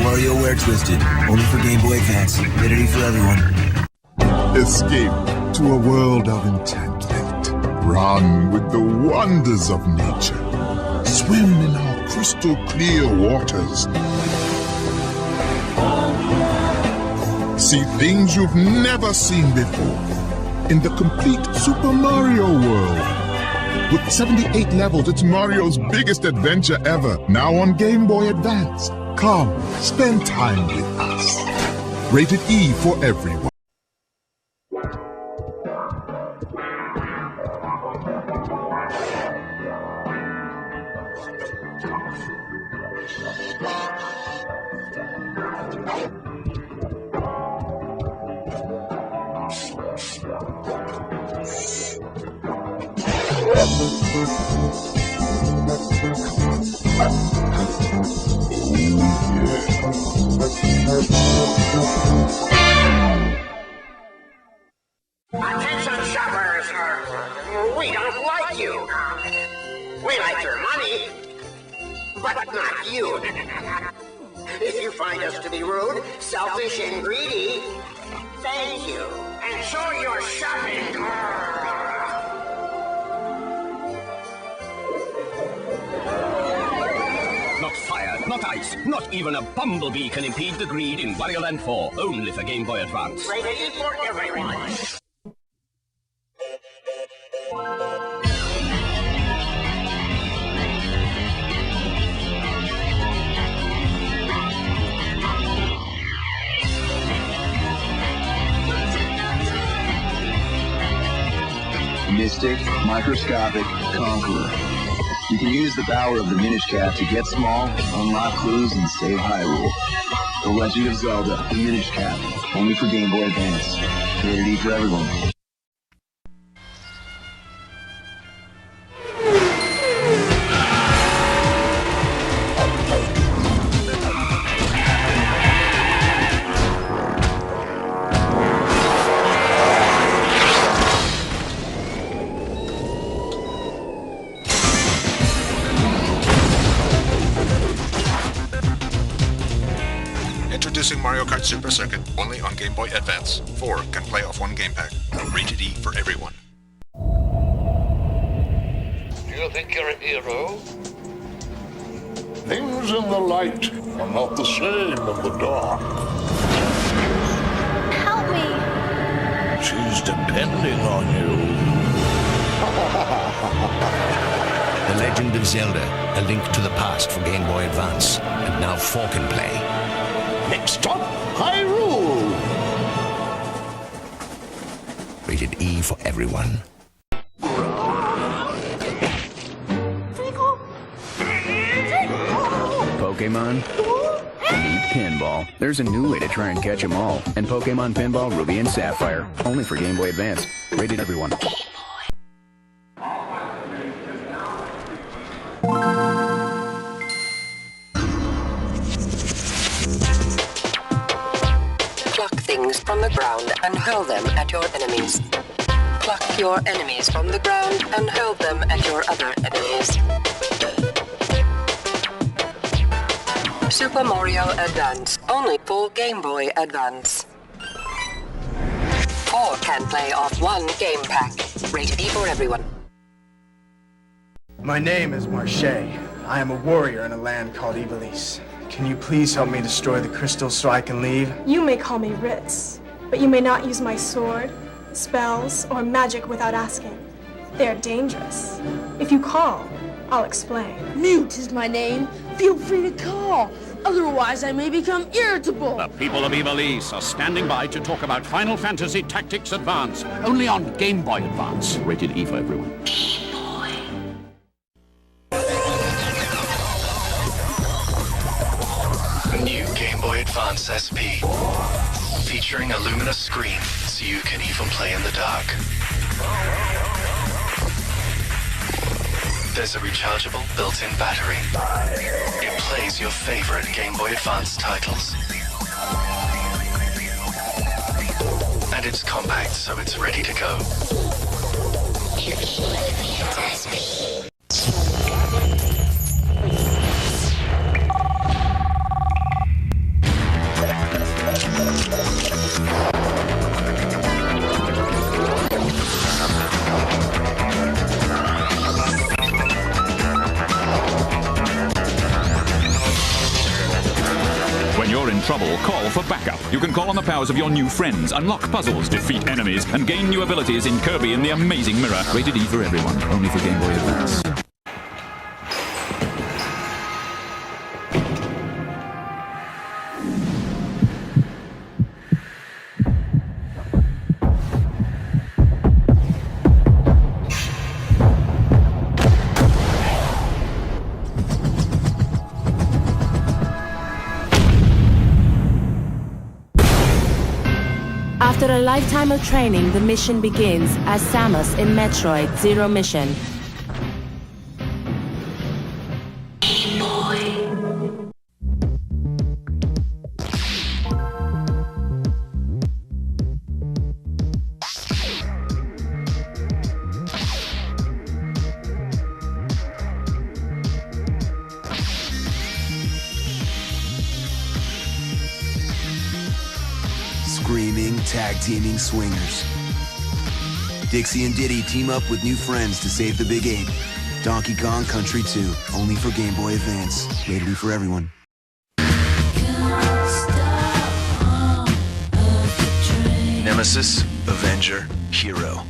WarioWare Twisted, only for Game Boy Advance. Rated for everyone. Escape to a world of enchantment. Run with the wonders of nature. Swim in our crystal clear waters. See things you've never seen before in the complete Super Mario world. With 78 levels, it's Mario's biggest adventure ever, now on Game Boy Advance. Come, spend time with us. Rated E for everyone. Attention shoppers! We don't like you. We like your money, but not you. If you find us to be rude, selfish, and greedy, thank you. Enjoy your shopping. Not fire, not ice, not even a bumblebee can impede the greed in Wario Land 4, only for Game Boy Advance. Rated E for everyone. Mystic, microscopic, conqueror. You can use the power of the Minish Cap to get small, unlock clues, and save Hyrule. The Legend of Zelda, the Minish Cap, only for Game Boy Advance. Rated E for everyone. Introducing Mario Kart Super Circuit, only on Game Boy Advance. 4 can play off one game pack. Rated E for everyone. Do you think you're a hero? Things in the light are not the same in the dark. Help me! She's depending on you. The Legend of Zelda, a link to the past for Game Boy Advance, and now 4 can play. Next stop, Hyrule! Rated E for everyone. Pokemon? Need pinball. There's a new way to try and catch them all. And Pokemon Pinball Ruby and Sapphire. Only for Game Boy Advance. Rated everyone. Pluck things from the ground and hurl them at your enemies. Pluck your enemies from the ground and hurl them at your other enemies. Super Mario Advance, only for Game Boy Advance. 4 can play off one game pack. Rated E for everyone. My name is Marche. I am a warrior in a land called Ivalice. Can you please help me destroy the crystals so I can leave? You may call me Ritz, but you may not use my sword, spells, or magic without asking. They are dangerous. If you call, I'll explain. Mute is my name. Feel free to call. Otherwise, I may become irritable. The people of Ivalice are standing by to talk about Final Fantasy Tactics Advance, only on Game Boy Advance. Rated E for everyone. Advance SP. Featuring a luminous screen, so you can even play in the dark. There's a rechargeable built-in battery. It plays your favorite Game Boy Advance titles. And it's compact, so it's ready to go. When you're in trouble, call for backup. You can call on the powers of your new friends, unlock puzzles, defeat enemies, and gain new abilities in Kirby and the Amazing Mirror. Rated E for everyone, only for Game Boy Advance. After a lifetime of training, the mission begins as Samus in Metroid Zero Mission. Screaming, tag-teaming swingers. Dixie and Diddy team up with new friends to save the Big 8. Donkey Kong Country 2, only for Game Boy Advance. Rated E for everyone. Nemesis, Avenger, Hero.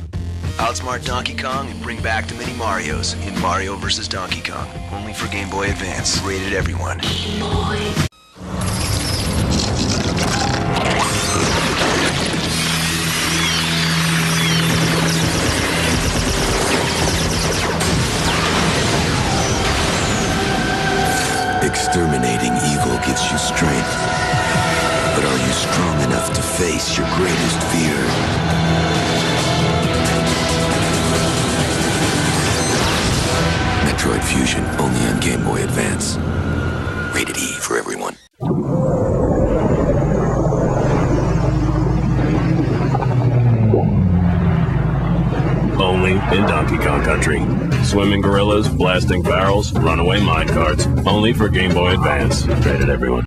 Outsmart Donkey Kong and bring back the mini Marios in Mario vs. Donkey Kong. Only for Game Boy Advance. Rated everyone. Game Boy. Exterminating evil gives you strength. But are you strong enough to face your greatest fear? Metroid Fusion, only on Game Boy Advance. Rated E for everyone. Only in Donkey Kong Country. Swimming gorillas, blasting barrels, runaway minecarts. Only for Game Boy Advance. Rated everyone.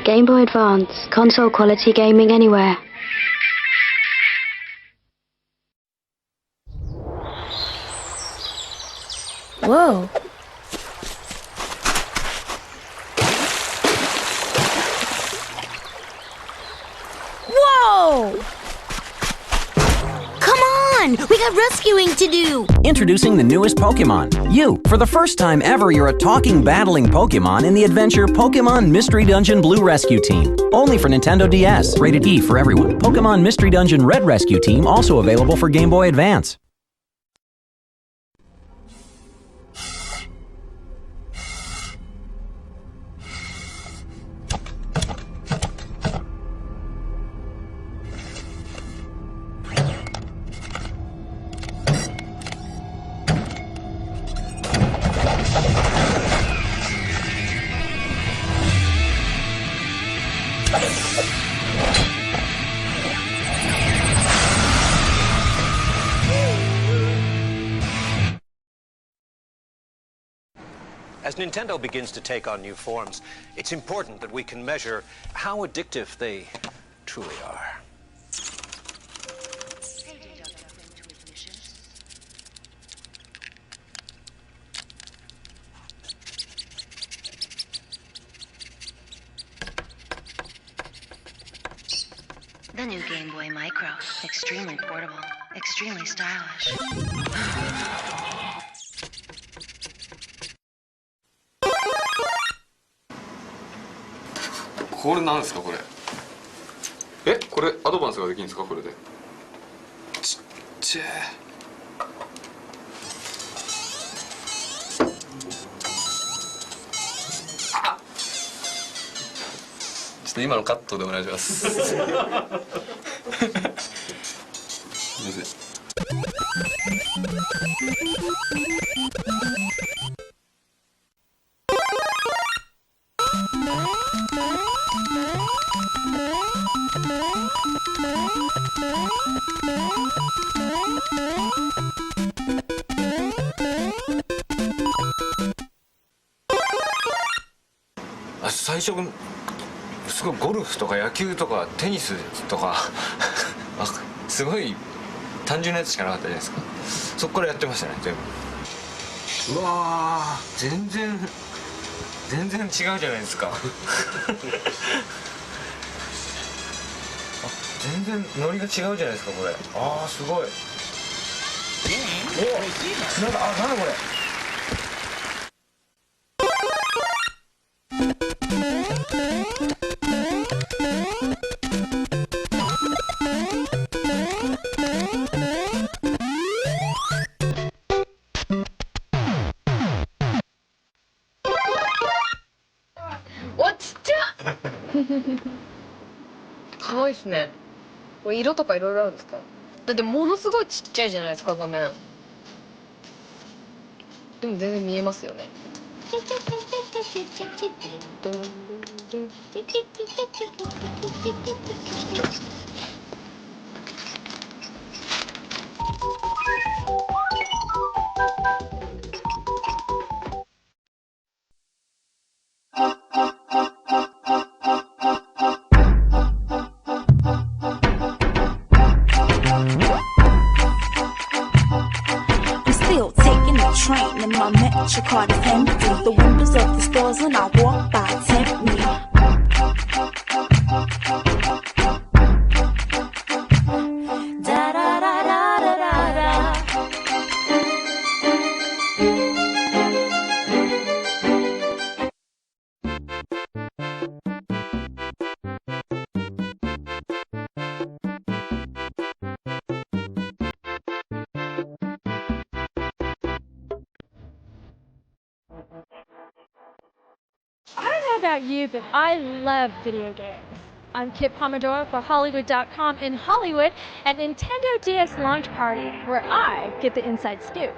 Game Boy Advance, console quality gaming anywhere. Whoa. Whoa! Come on! We got rescuing to do! Introducing the newest Pokemon. You, for the first time ever, you're a talking, battling Pokemon in the adventure Pokemon Mystery Dungeon Blue Rescue Team. Only for Nintendo DS. Rated E for everyone. Pokemon Mystery Dungeon Red Rescue Team, also available for Game Boy Advance. As Nintendo begins to take on new forms, it's important that we can measure how addictive they truly are. The new Game Boy Micro, extremely portable. Extremely stylish. これなんですかこれ。これアドバンスができるんですかこれで。ちっちゃい。ちょっと今のカットでお願いします。すいません。最初すごいゴルフとか野球とかテニスとかすごい単純なやつしかなかったじゃないですか。そこからやってましたね全部。うわー全然違うじゃないですか。全然ノリが違うじゃないですかこれ。あーすごい。なんだこれ。可愛いですね。これ色とかいろいろあるんですか？だってものすごいちっちゃいじゃないですか画面。でも全然見えますよね。Train in my metro car is empty. The windows of the stores when I walk by tempt me. Da da da da da da da. About you, but I love video games. I'm Kit Pomodoro for Hollywood.com in Hollywood at Nintendo DS launch party, where I get the inside scoop.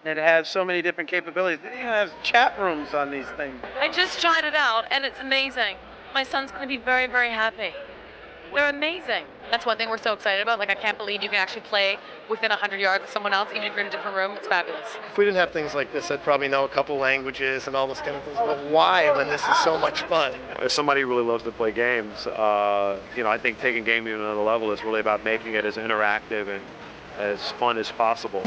It has so many different capabilities. It even has chat rooms on these things. I just tried it out, and it's amazing. My son's going to be very, very happy. They're amazing. That's one thing we're so excited about. Like, I can't believe you can actually play within 100 yards of someone else, even if you're in a different room. It's fabulous. If we didn't have things like this, I'd probably know a couple languages and all those kind of things. But why when this is so much fun? If somebody really loves to play games, I think taking gaming to another level is really about making it as interactive and as fun as possible.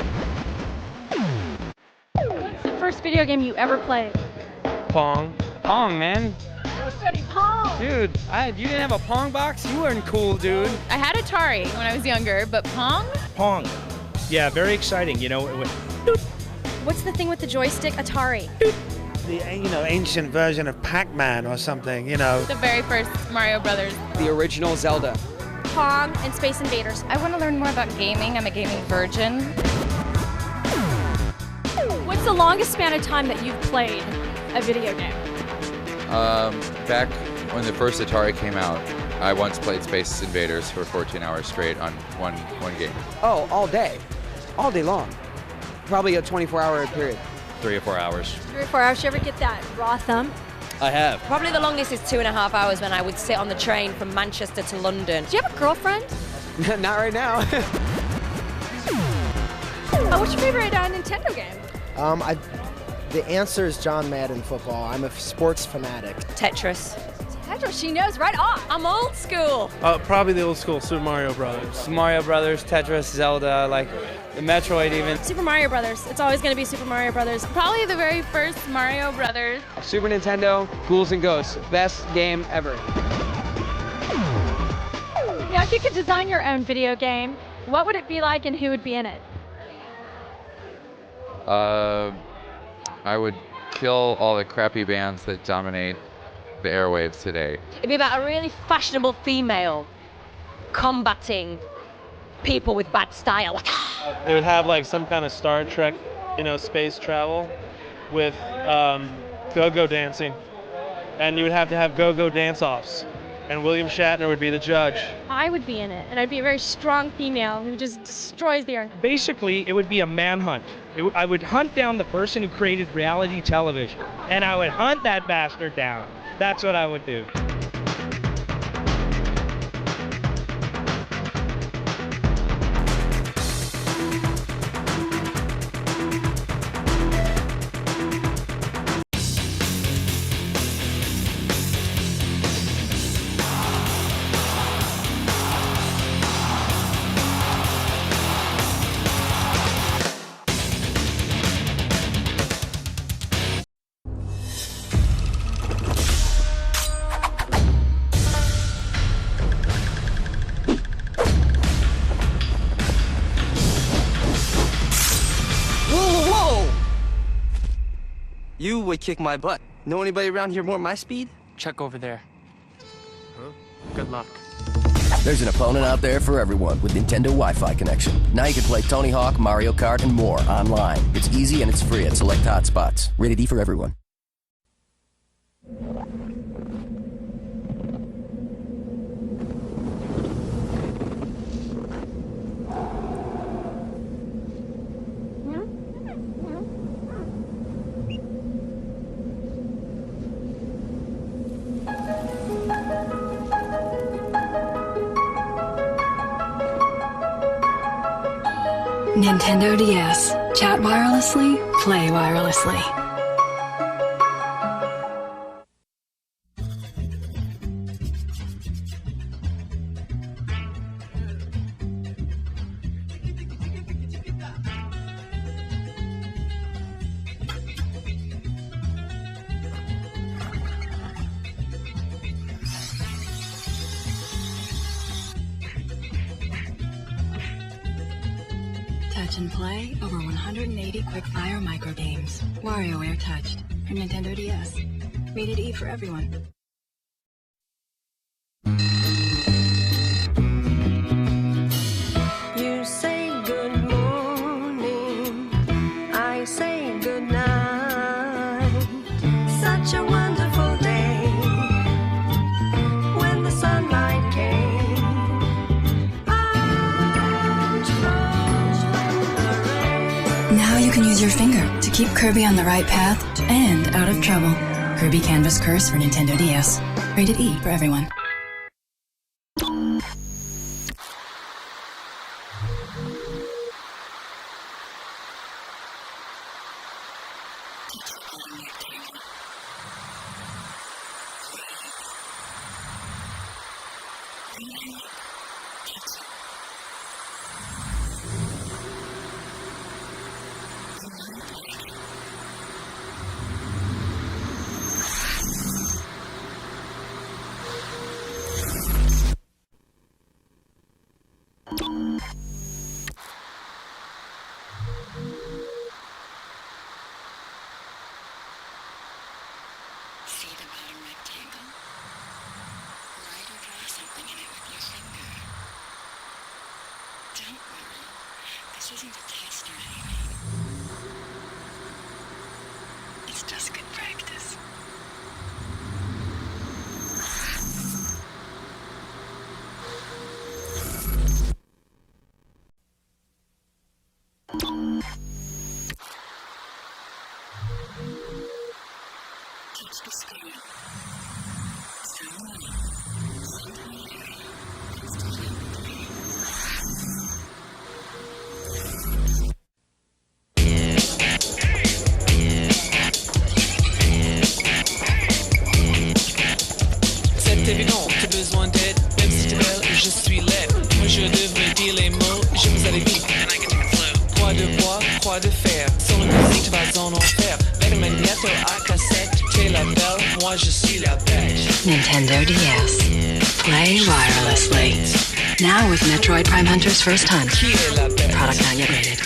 What's the first video game you ever played? Pong. Pong, man. Pong. Dude, you didn't have a Pong box? You weren't cool, dude. I had Atari when I was younger, but Pong? Pong. Yeah, very exciting, you know. What's the thing with the joystick? Atari. The ancient version of Pac-Man or something, you know. The very first Mario Brothers. The original Zelda. Pong and Space Invaders. I want to learn more about gaming. I'm a gaming virgin. What's the longest span of time that you've played a video game? Back when the first Atari came out, I once played Space Invaders for 14 hours straight on one game. Oh, all day long. Probably a 24-hour period. 3 or 4 hours. 3 or 4 hours. Did you ever get that raw thumb? I have. Probably the longest is 2.5 hours when I would sit on the train from Manchester to London. Do you have a girlfriend? Not right now. What's your favorite Nintendo game? The answer is John Madden football. I'm a sports fanatic. Tetris. Tetris, she knows right off. I'm old school. Probably the old school Super Mario Brothers. Mario Brothers, Tetris, Zelda, like the Metroid even. Super Mario Brothers. It's always going to be Super Mario Brothers. Probably the very first Mario Brothers. Super Nintendo, Ghouls and Ghosts. Best game ever. Now, if you could design your own video game, what would it be like and who would be in it? I would kill all the crappy bands that dominate the airwaves today. It'd be about a really fashionable female combating people with bad style. It would have like some kind of Star Trek, space travel with go-go dancing. And you would have to have go-go dance-offs. And William Shatner would be the judge. I would be in it, and I'd be a very strong female who just destroys the earth. Basically, it would be a manhunt. I would hunt down the person who created reality television, and I would hunt that bastard down. That's what I would do. You would kick my butt. Know anybody around here more my speed? Check over there. Huh? Good luck. There's an opponent out there for everyone with Nintendo Wi-Fi connection. Now you can play Tony Hawk, Mario Kart, and more online. It's easy and it's free at select hotspots. Rated E for everyone. Nintendo DS. Chat wirelessly, play wirelessly. Touch and play over 180 quick-fire microgames. WarioWare Touched from Nintendo DS. Rated E for everyone. You say good morning, I say good night. Such a wonderful day when the sunlight came. Now you can use your finger to keep Kirby on the right path and out of trouble. Kirby Canvas Curse for Nintendo DS. Rated E for everyone. See the bottom rectangle? Write or draw something in it with your finger. Don't worry, this isn't a test or anything. It's just good practice. Touch the screen. Ceremony. Centenary. devrais dire les mots, je vous avais dit. And I can take a flow. Quoi de bois, quoi de fer. Sans la musique, tu vas en enfer. Mets le magnéto à cassette, t'es la belle, moi je suis la bête. Nintendo DS. Play wirelessly. Now with Metroid Prime Hunter's First Hunt. Product not yet rated.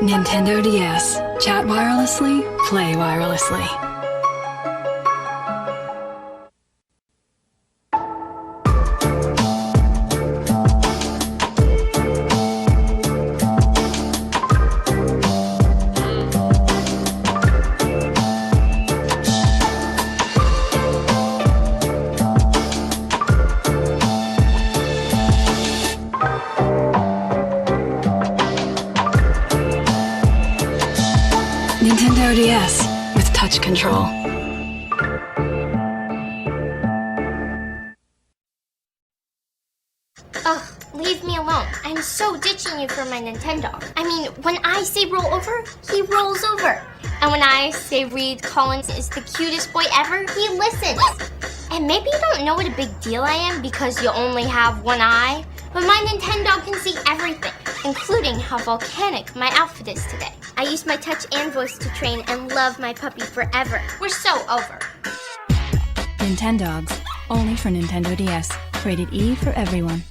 Nintendo DS. Chat wirelessly, play wirelessly. Nintendo DS with touch control. Ugh, leave me alone. I'm so ditching you for my Nintendo. I mean, when I say roll over, he rolls over. And when I say Reed Collins is the cutest boy ever, he listens. And maybe you don't know what a big deal I am because you only have one eye, but my Nintendo can see everything, including how volcanic my outfit is today. I use my touch and voice to train and love my puppy forever. We're so over. Nintendogs. Only for Nintendo DS. Rated E for everyone.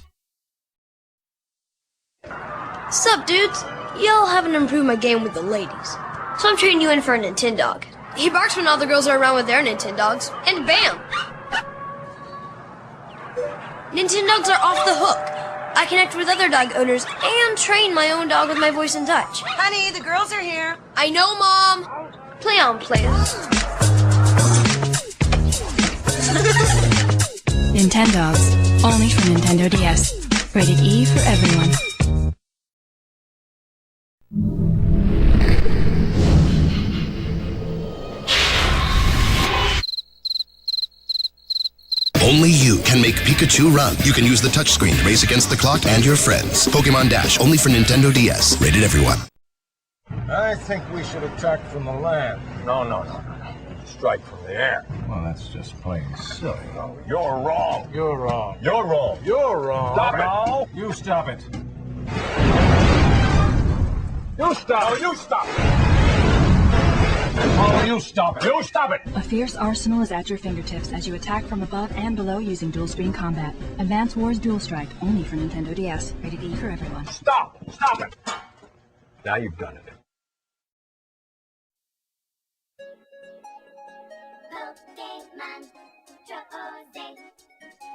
Sup, dudes? Y'all haven't improved my game with the ladies. So I'm trading you in for a Nintendog. He barks when all the girls are around with their Nintendogs, and bam! Nintendogs are off the hook. I connect with other dog owners and train my own dog with my voice and touch. Honey, the girls are here. I know, Mom. Play on, players. Nintendogs. Only for Nintendo DS. Rated E for everyone. Only you can make Pikachu run. You can use the touchscreen to race against the clock and your friends. Pokemon Dash, only for Nintendo DS. Rated everyone. I think we should attack from the land. No. Strike from the air. Well, that's just plain silly. No, you're wrong. You're wrong. You're wrong. You're wrong. Stop it. No. You stop it. You stop. No, you stop it. Oh, you stop it! You stop it! A fierce arsenal is at your fingertips as you attack from above and below using dual-screen combat. Advance Wars Dual Strike, only for Nintendo DS. Rated E for everyone. Stop! Stop it! Now you've done it. Pokemon, Jose,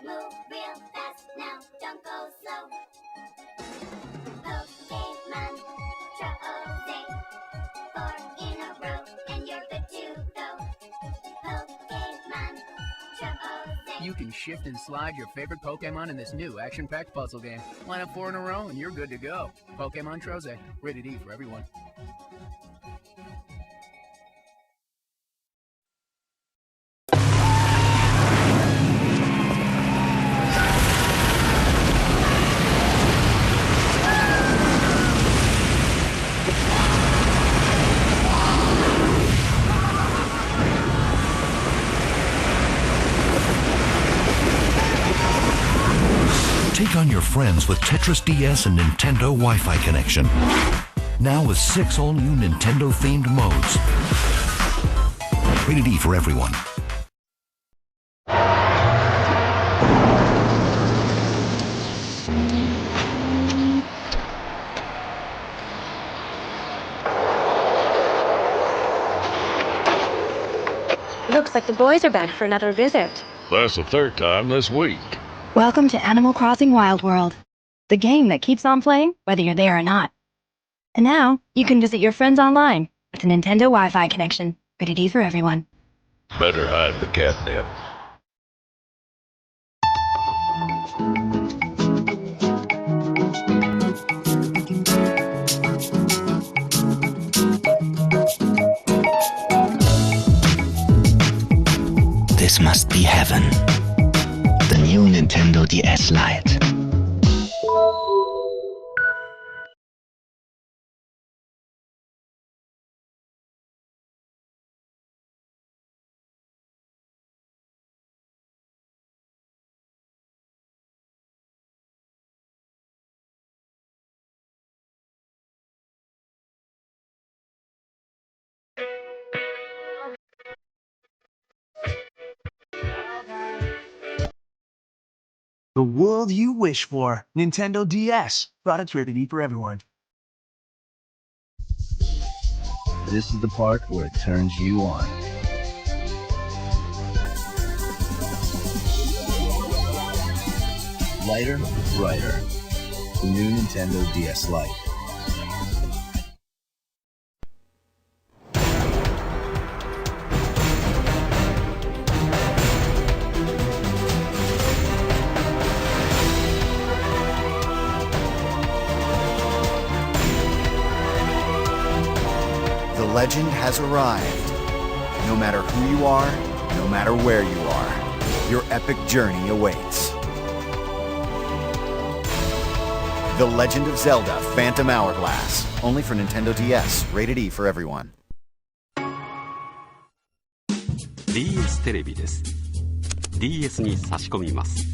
move real fast now, don't go slow. Pokemon, Jose, 4 in a row, and you're good to go. Pokemon, Jose. You can shift and slide your favorite Pokemon in this new action-packed puzzle game. Line up 4 in a row, and you're good to go. Pokemon Troze, rated E for everyone. Take on your friends with Tetris DS and Nintendo Wi-Fi connection. Now with 6 all-new Nintendo-themed modes. Rated E for everyone. Looks like the boys are back for another visit. That's the 3rd time this week. Welcome to Animal Crossing Wild World, the game that keeps on playing whether you're there or not. And now, you can visit your friends online with a Nintendo Wi-Fi connection. Rated E for everyone. Better hide the catnip. This must be heaven. The new Nintendo DS Lite. The world you wish for. Nintendo DS. Product rated for everyone. This is the part where it turns you on. Lighter, brighter. The new Nintendo DS Lite. The legend has arrived. No matter who you are, no matter where you are, your epic journey awaits. The Legend of Zelda Phantom Hourglass. Only for Nintendo DS. Rated E for everyone. DS テレビです。DS に差し込みます。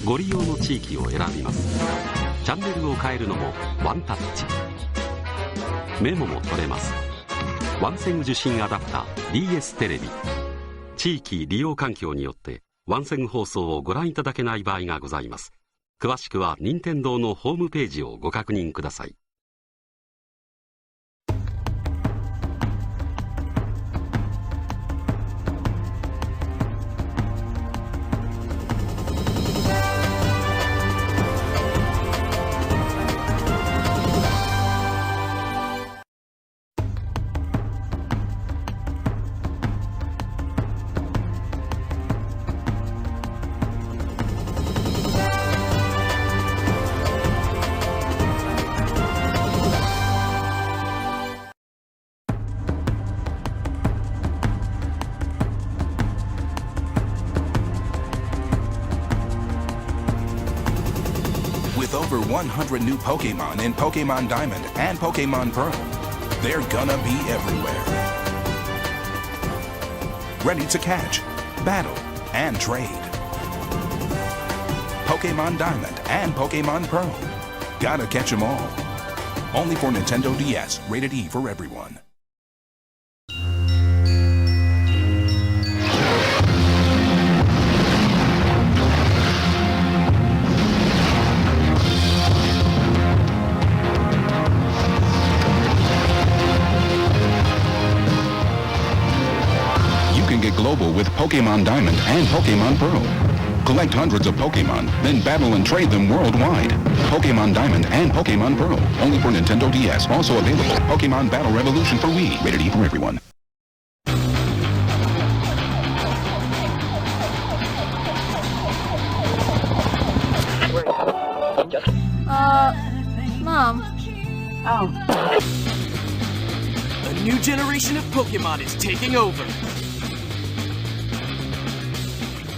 ご利用の地域を選びます。チャンネルを変えるのもワンタッチ。メモも取れます。ワンセグ受信アダプタ DS テレビ。地域利用環境によってワンセグ放送をご覧いただけない場合がございます。詳しくは任天堂のホームページをご確認ください。With over 100 new Pokemon in Pokemon Diamond and Pokemon Pearl, they're gonna be everywhere. Ready to catch, battle, and trade. Pokemon Diamond and Pokemon Pearl. Gotta catch 'em all. Only for Nintendo DS, rated E for everyone. Get global with Pokemon Diamond and Pokemon Pearl. Collect hundreds of Pokemon, then battle and trade them worldwide. Pokemon Diamond and Pokemon Pearl. Only for Nintendo DS. Also available. Pokemon Battle Revolution for Wii. Rated E for everyone. Mom. Oh. A new generation of Pokemon is taking over.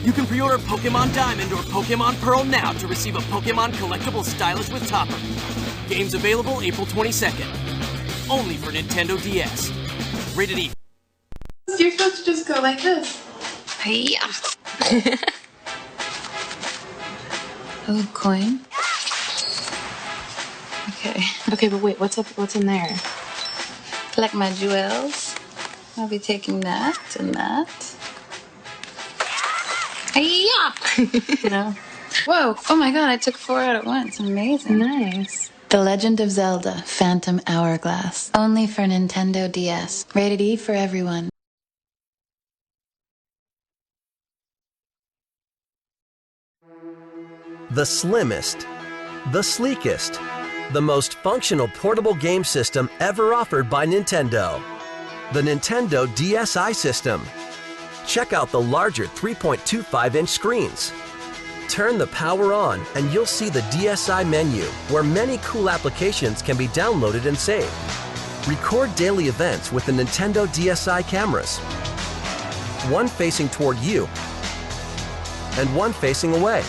You can pre-order Pokemon Diamond or Pokemon Pearl now to receive a Pokemon collectible stylus with topper. Games available April 22nd. Only for Nintendo DS. Rated E. You're supposed to just go like this. Yeah. Oh, coin. Okay. Okay, but wait, what's up? What's in there? Collect my jewels. I'll be taking that and that. Yeah. No. Whoa! Oh my God! I took 4 out at once. Amazing. Nice. The Legend of Zelda: Phantom Hourglass. Only for Nintendo DS. Rated E for everyone. The slimmest, the sleekest, the most functional portable game system ever offered by Nintendo. The Nintendo DSi system. Check out the larger 3.25-inch screens. Turn the power on and you'll see the DSi menu where many cool applications can be downloaded and saved. Record daily events with the Nintendo DSi cameras. One facing toward you and one facing away.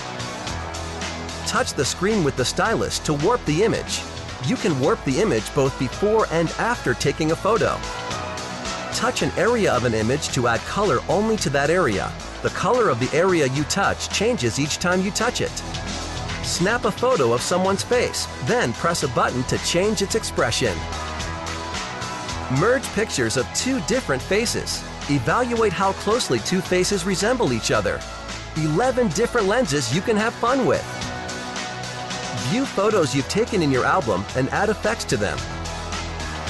Touch the screen with the stylus to warp the image. You can warp the image both before and after taking a photo. Touch an area of an image to add color only to that area. The color of the area you touch changes each time you touch it. Snap a photo of someone's face, then press a button to change its expression. Merge pictures of two different faces. Evaluate how closely two faces resemble each other. 11 different lenses you can have fun with. View photos you've taken in your album and add effects to them.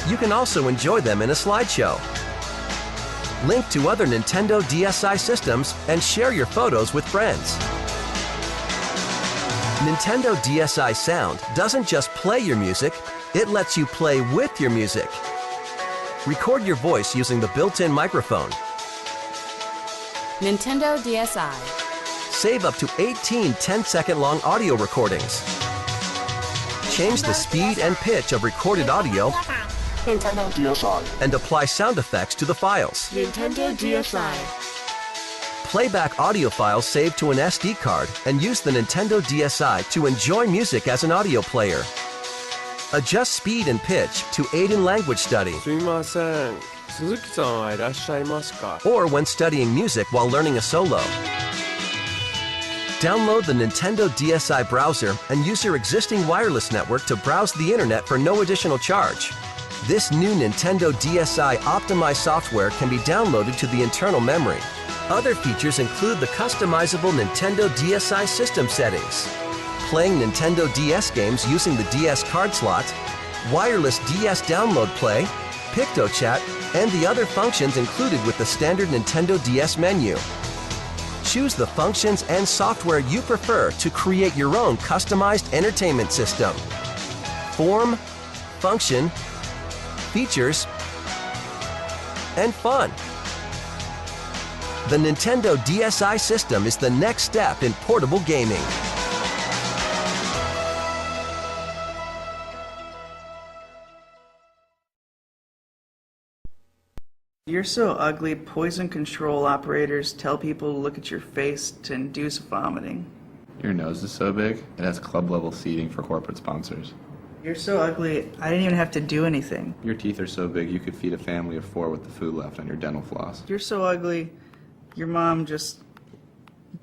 You can also enjoy them in a slideshow. Link to other Nintendo DSi systems and share your photos with friends. Nintendo DSi Sound doesn't just play your music, it lets you play with your music. Record your voice using the built-in microphone. Nintendo DSi. Save up to 18 10-second long audio recordings. Change the speed and pitch of recorded audio Nintendo DSi. and apply sound effects to the files. Nintendo DSi. Playback audio files saved to an SD card and use the Nintendo DSi to enjoy music as an audio player. Adjust speed and pitch to aid in language study. Or when studying music while learning a solo. Download the Nintendo DSi browser and use your existing wireless network to browse the internet for no additional charge. This new Nintendo DSi optimized software can be downloaded to the internal memory. Other features include the customizable Nintendo DSi system settings, playing Nintendo DS games using the DS card slot, wireless DS download play, PictoChat, and the other functions included with the standard Nintendo DS menu. Choose the functions and software you prefer to create your own customized entertainment system. Form, function, features, and fun. The Nintendo DSi system is the next step in portable gaming. You're so ugly, poison control operators tell people to look at your face to induce vomiting. Your nose is so big, it has club-level seating for corporate sponsors. You're so ugly, I didn't even have to do anything. Your teeth are so big you could feed a family of 4 with the food left on your dental floss. You're so ugly, your mom just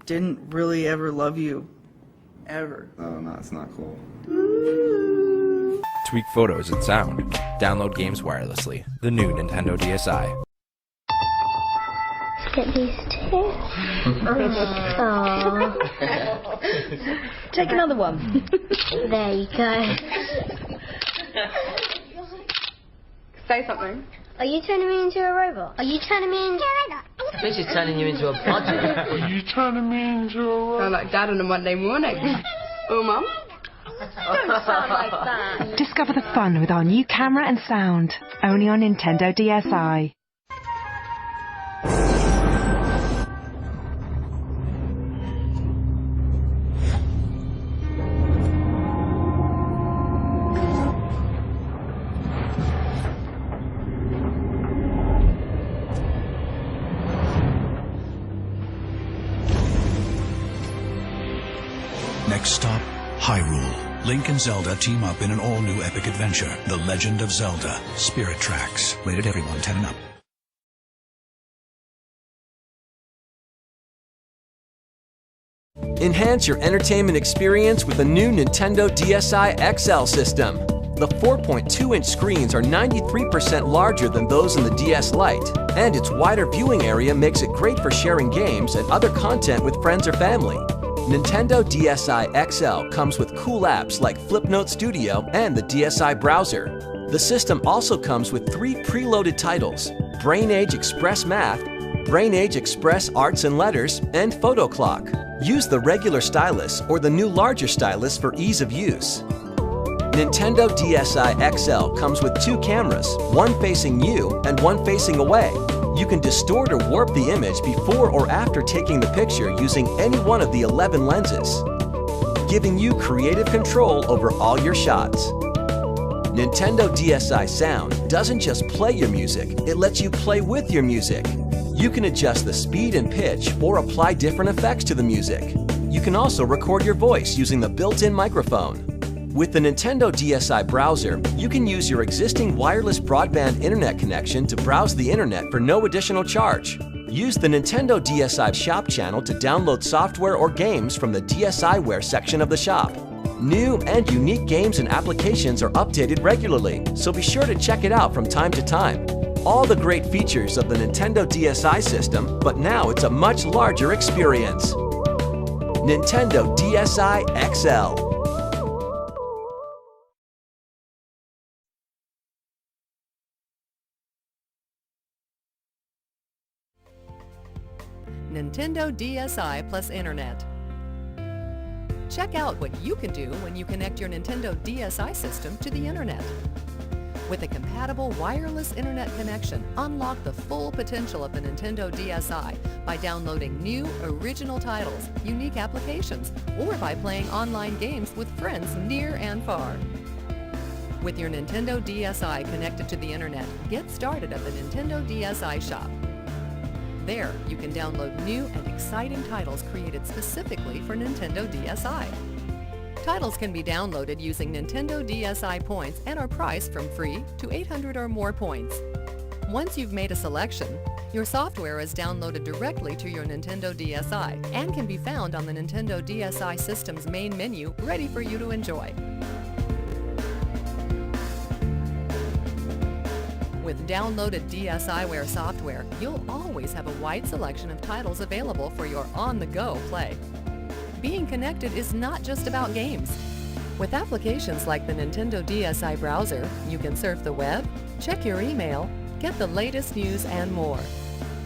didn't really ever love you. Ever. Oh, no, it's not cool. Tweak photos and sound. Download games wirelessly. The new Nintendo DSi. Get these two. Take another one. There you go. Say something. Are you turning me into a robot? Are you turning me into a robot? I think she's turning you into a budget. Are you turning me into a robot? Sound like Dad on a Monday morning. Oh, Mum? Don't sound like that. Discover the fun with our new camera and sound. Only on Nintendo DSi. Next stop, Hyrule. Link and Zelda team up in an all-new epic adventure, The Legend of Zelda, Spirit Tracks. Rated everyone 10 and up. Enhance your entertainment experience with the new Nintendo DSi XL system. The 4.2-inch screens are 93% larger than those in the DS Lite, and its wider viewing area makes it great for sharing games and other content with friends or family. Nintendo DSi XL comes with cool apps like Flipnote Studio and the DSi browser. The system also comes with 3 preloaded titles: Brain Age Express Math, Brain Age Express Arts and Letters, and Photo Clock. Use the regular stylus or the new larger stylus for ease of use. Nintendo DSi XL comes with 2 cameras, one facing you and one facing away. You can distort or warp the image before or after taking the picture using any one of the 11 lenses, giving you creative control over all your shots. Nintendo DSi Sound doesn't just play your music, it lets you play with your music. You can adjust the speed and pitch or apply different effects to the music. You can also record your voice using the built-in microphone. With the Nintendo DSi browser, you can use your existing wireless broadband internet connection to browse the internet for no additional charge. Use the Nintendo DSi Shop channel to download software or games from the DSiWare section of the shop. New and unique games and applications are updated regularly, so be sure to check it out from time to time. All the great features of the Nintendo DSi system, but now it's a much larger experience. Nintendo DSi XL. Nintendo DSi plus Internet. Check out what you can do when you connect your Nintendo DSi system to the Internet. With a compatible wireless Internet connection, unlock the full potential of the Nintendo DSi by downloading new, original titles, unique applications, or by playing online games with friends near and far. With your Nintendo DSi connected to the Internet, get started at the Nintendo DSi shop. There, you can download new and exciting titles created specifically for Nintendo DSi. Titles can be downloaded using Nintendo DSi points and are priced from free to 800 or more points. Once you've made a selection, your software is downloaded directly to your Nintendo DSi and can be found on the Nintendo DSi system's main menu, ready for you to enjoy. With downloaded DSiWare software, you'll always have a wide selection of titles available for your on-the-go play. Being connected is not just about games. With applications like the Nintendo DSi browser, you can surf the web, check your email, get the latest news, and more.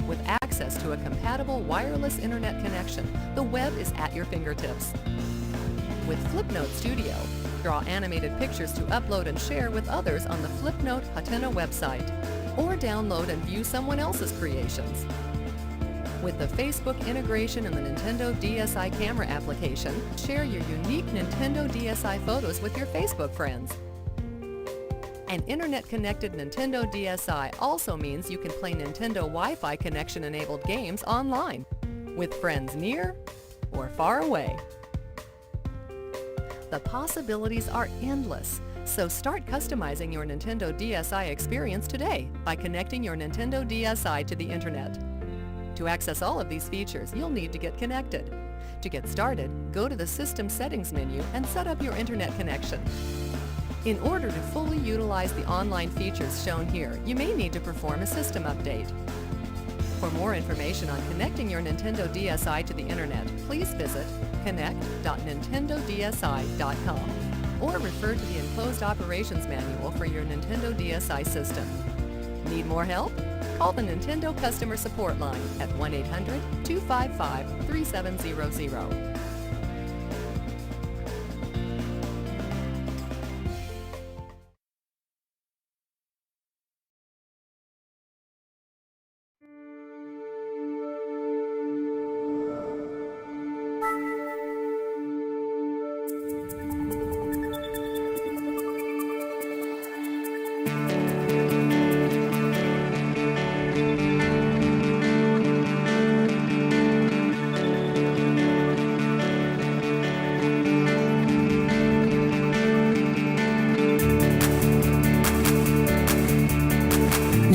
With access to a compatible wireless internet connection, the web is at your fingertips. With Flipnote Studio, draw animated pictures to upload and share with others on the Flipnote Hatena website, or download and view someone else's creations. With the Facebook integration and the Nintendo DSi camera application, share your unique Nintendo DSi photos with your Facebook friends. An internet-connected Nintendo DSi also means you can play Nintendo Wi-Fi connection-enabled games online, with friends near or far away. The possibilities are endless, so start customizing your Nintendo DSi experience today by connecting your Nintendo DSi to the Internet. To access all of these features, you'll need to get connected. To get started, go to the System Settings menu and set up your Internet connection. In order to fully utilize the online features shown here, you may need to perform a system update. For more information on connecting your Nintendo DSi to the Internet, please visit connect.nintendodsi.com or refer to the enclosed operations manual for your Nintendo DSi system. Need more help? Call the Nintendo Customer Support line at 1-800-255-3700.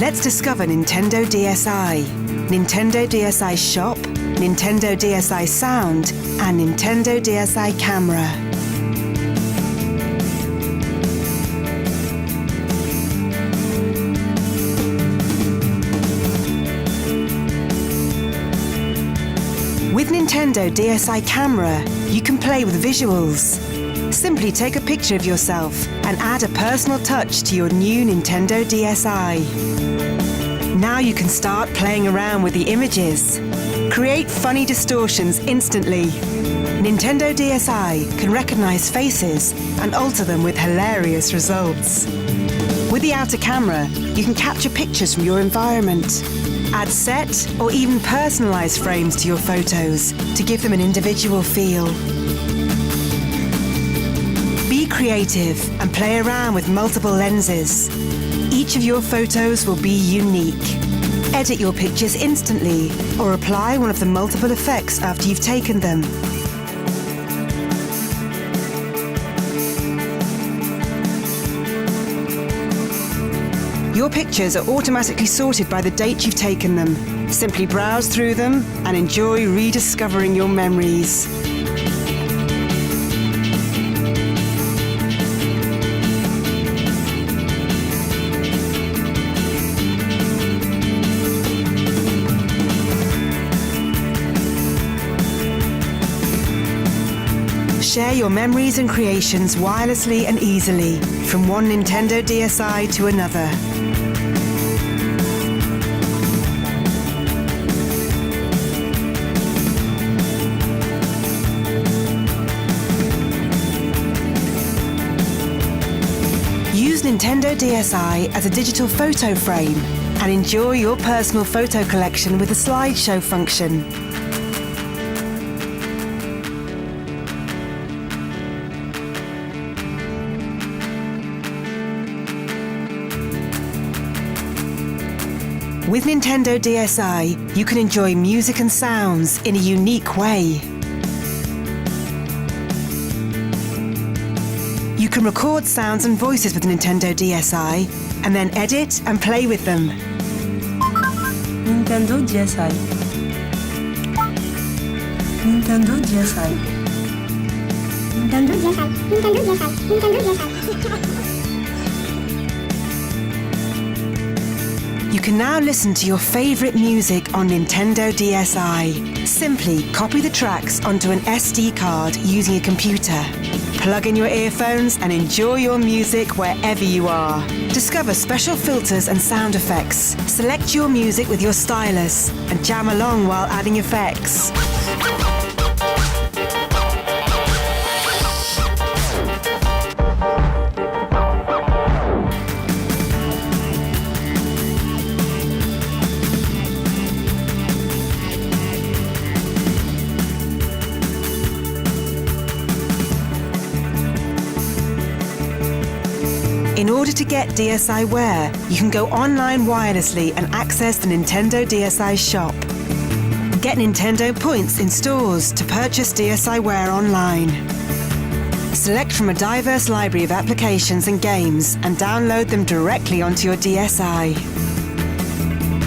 Let's discover Nintendo DSi, Nintendo DSi Shop, Nintendo DSi Sound, and Nintendo DSi Camera. With Nintendo DSi Camera, you can play with visuals. Simply take a picture of yourself and add a personal touch to your new Nintendo DSi. Now you can start playing around with the images. Create funny distortions instantly. Nintendo DSi can recognize faces and alter them with hilarious results. With the outer camera, you can capture pictures from your environment. Add set or even personalize frames to your photos to give them an individual feel. Be creative and play around with multiple lenses. Each of your photos will be unique. Edit your pictures instantly or apply one of the multiple effects after you've taken them. Your pictures are automatically sorted by the date you've taken them. Simply browse through them and enjoy rediscovering your memories. Share your memories and creations wirelessly and easily from one Nintendo DSi to another. Use Nintendo DSi as a digital photo frame and enjoy your personal photo collection with the slideshow function. With Nintendo DSi, you can enjoy music and sounds in a unique way. You can record sounds and voices with Nintendo DSi and then edit and play with them. Nintendo DSi. Nintendo DSi. Nintendo DSi. Nintendo DSi. Nintendo DSi. You can now listen to your favorite music on Nintendo DSi. Simply copy the tracks onto an SD card using a computer. Plug in your earphones and enjoy your music wherever you are. Discover special filters and sound effects. Select your music with your stylus and jam along while adding effects. In order to get DSiWare, you can go online wirelessly and access the Nintendo DSi shop. Get Nintendo points in stores to purchase DSiWare online. Select from a diverse library of applications and games and download them directly onto your DSi.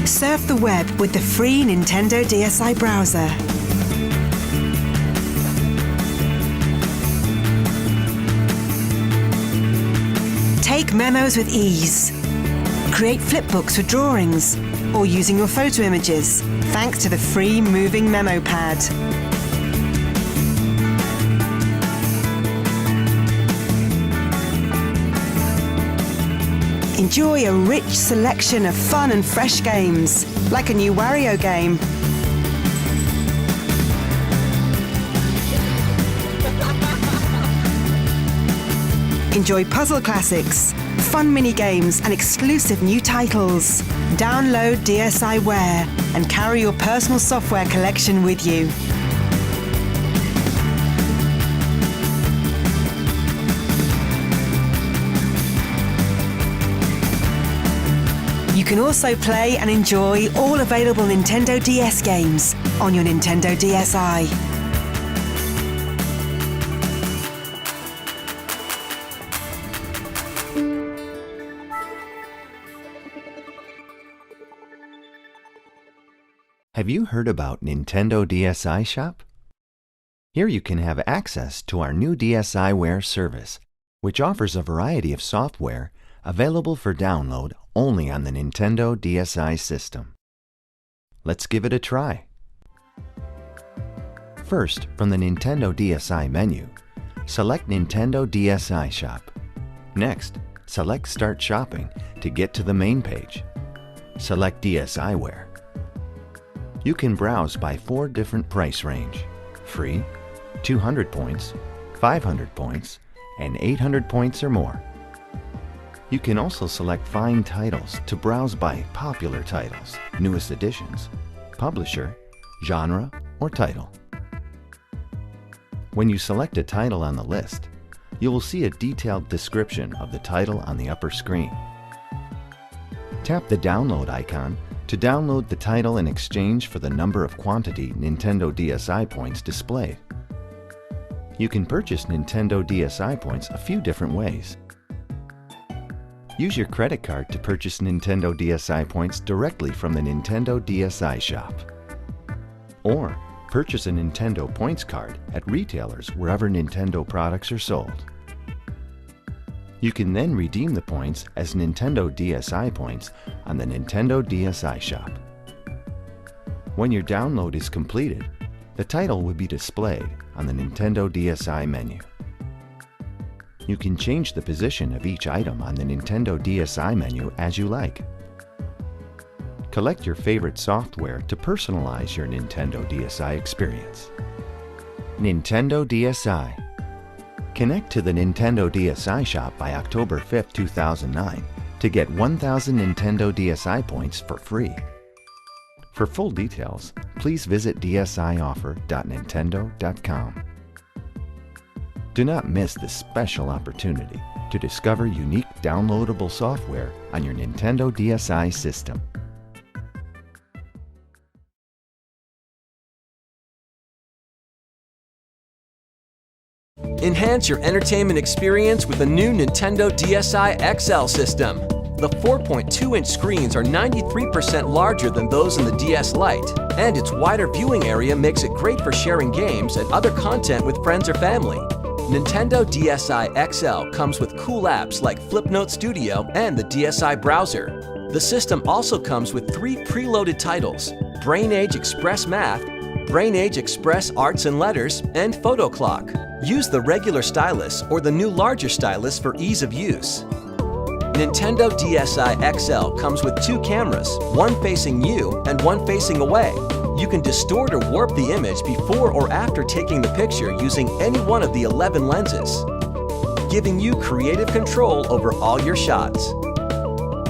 Surf the web with the free Nintendo DSi browser. Take memos with ease. Create flipbooks with drawings or using your photo images, thanks to the free moving memo pad. Enjoy a rich selection of fun and fresh games, like a new Wario game. Enjoy puzzle classics, fun mini-games and exclusive new titles. Download DSiWare and carry your personal software collection with you. You can also play and enjoy all available Nintendo DS games on your Nintendo DSi. Have you heard about Nintendo DSi Shop? Here you can have access to our new DSiWare service, which offers a variety of software available for download only on the Nintendo DSi system. Let's give it a try. First, from the Nintendo DSi menu, select Nintendo DSi Shop. Next, select Start Shopping to get to the main page. Select DSiWare. You can browse by 4 different price range: free, 200 points, 500 points, and 800 points or more. You can also select Find Titles to browse by popular titles, newest editions, publisher, genre, or title. When you select a title on the list, you will see a detailed description of the title on the upper screen. Tap the download icon to download the title in exchange for the number of quantity Nintendo DSi points displayed. You can purchase Nintendo DSi points a few different ways. Use your credit card to purchase Nintendo DSi points directly from the Nintendo DSi shop. Or purchase a Nintendo points card at retailers wherever Nintendo products are sold. You can then redeem the points as Nintendo DSi points on the Nintendo DSi shop. When your download is completed, the title will be displayed on the Nintendo DSi menu. You can change the position of each item on the Nintendo DSi menu as you like. Collect your favorite software to personalize your Nintendo DSi experience. Nintendo DSi. Connect to the Nintendo DSi shop by October 5, 2009 to get 1,000 Nintendo DSi points for free. For full details, please visit dsioffer.nintendo.com. Do not miss this special opportunity to discover unique downloadable software on your Nintendo DSi system. Enhance your entertainment experience with the new Nintendo DSi XL system. The 4.2-inch screens are 93% larger than those in the DS Lite, and its wider viewing area makes it great for sharing games and other content with friends or family. Nintendo DSi XL comes with cool apps like Flipnote Studio and the DSi browser. The system also comes with 3 preloaded titles: Brain Age Express Math, Brain Age Express Arts and Letters, and Photo Clock. Use the regular stylus or the new larger stylus for ease of use. Nintendo DSi XL comes with 2 cameras, one facing you and one facing away. You can distort or warp the image before or after taking the picture using any one of the 11 lenses, giving you creative control over all your shots.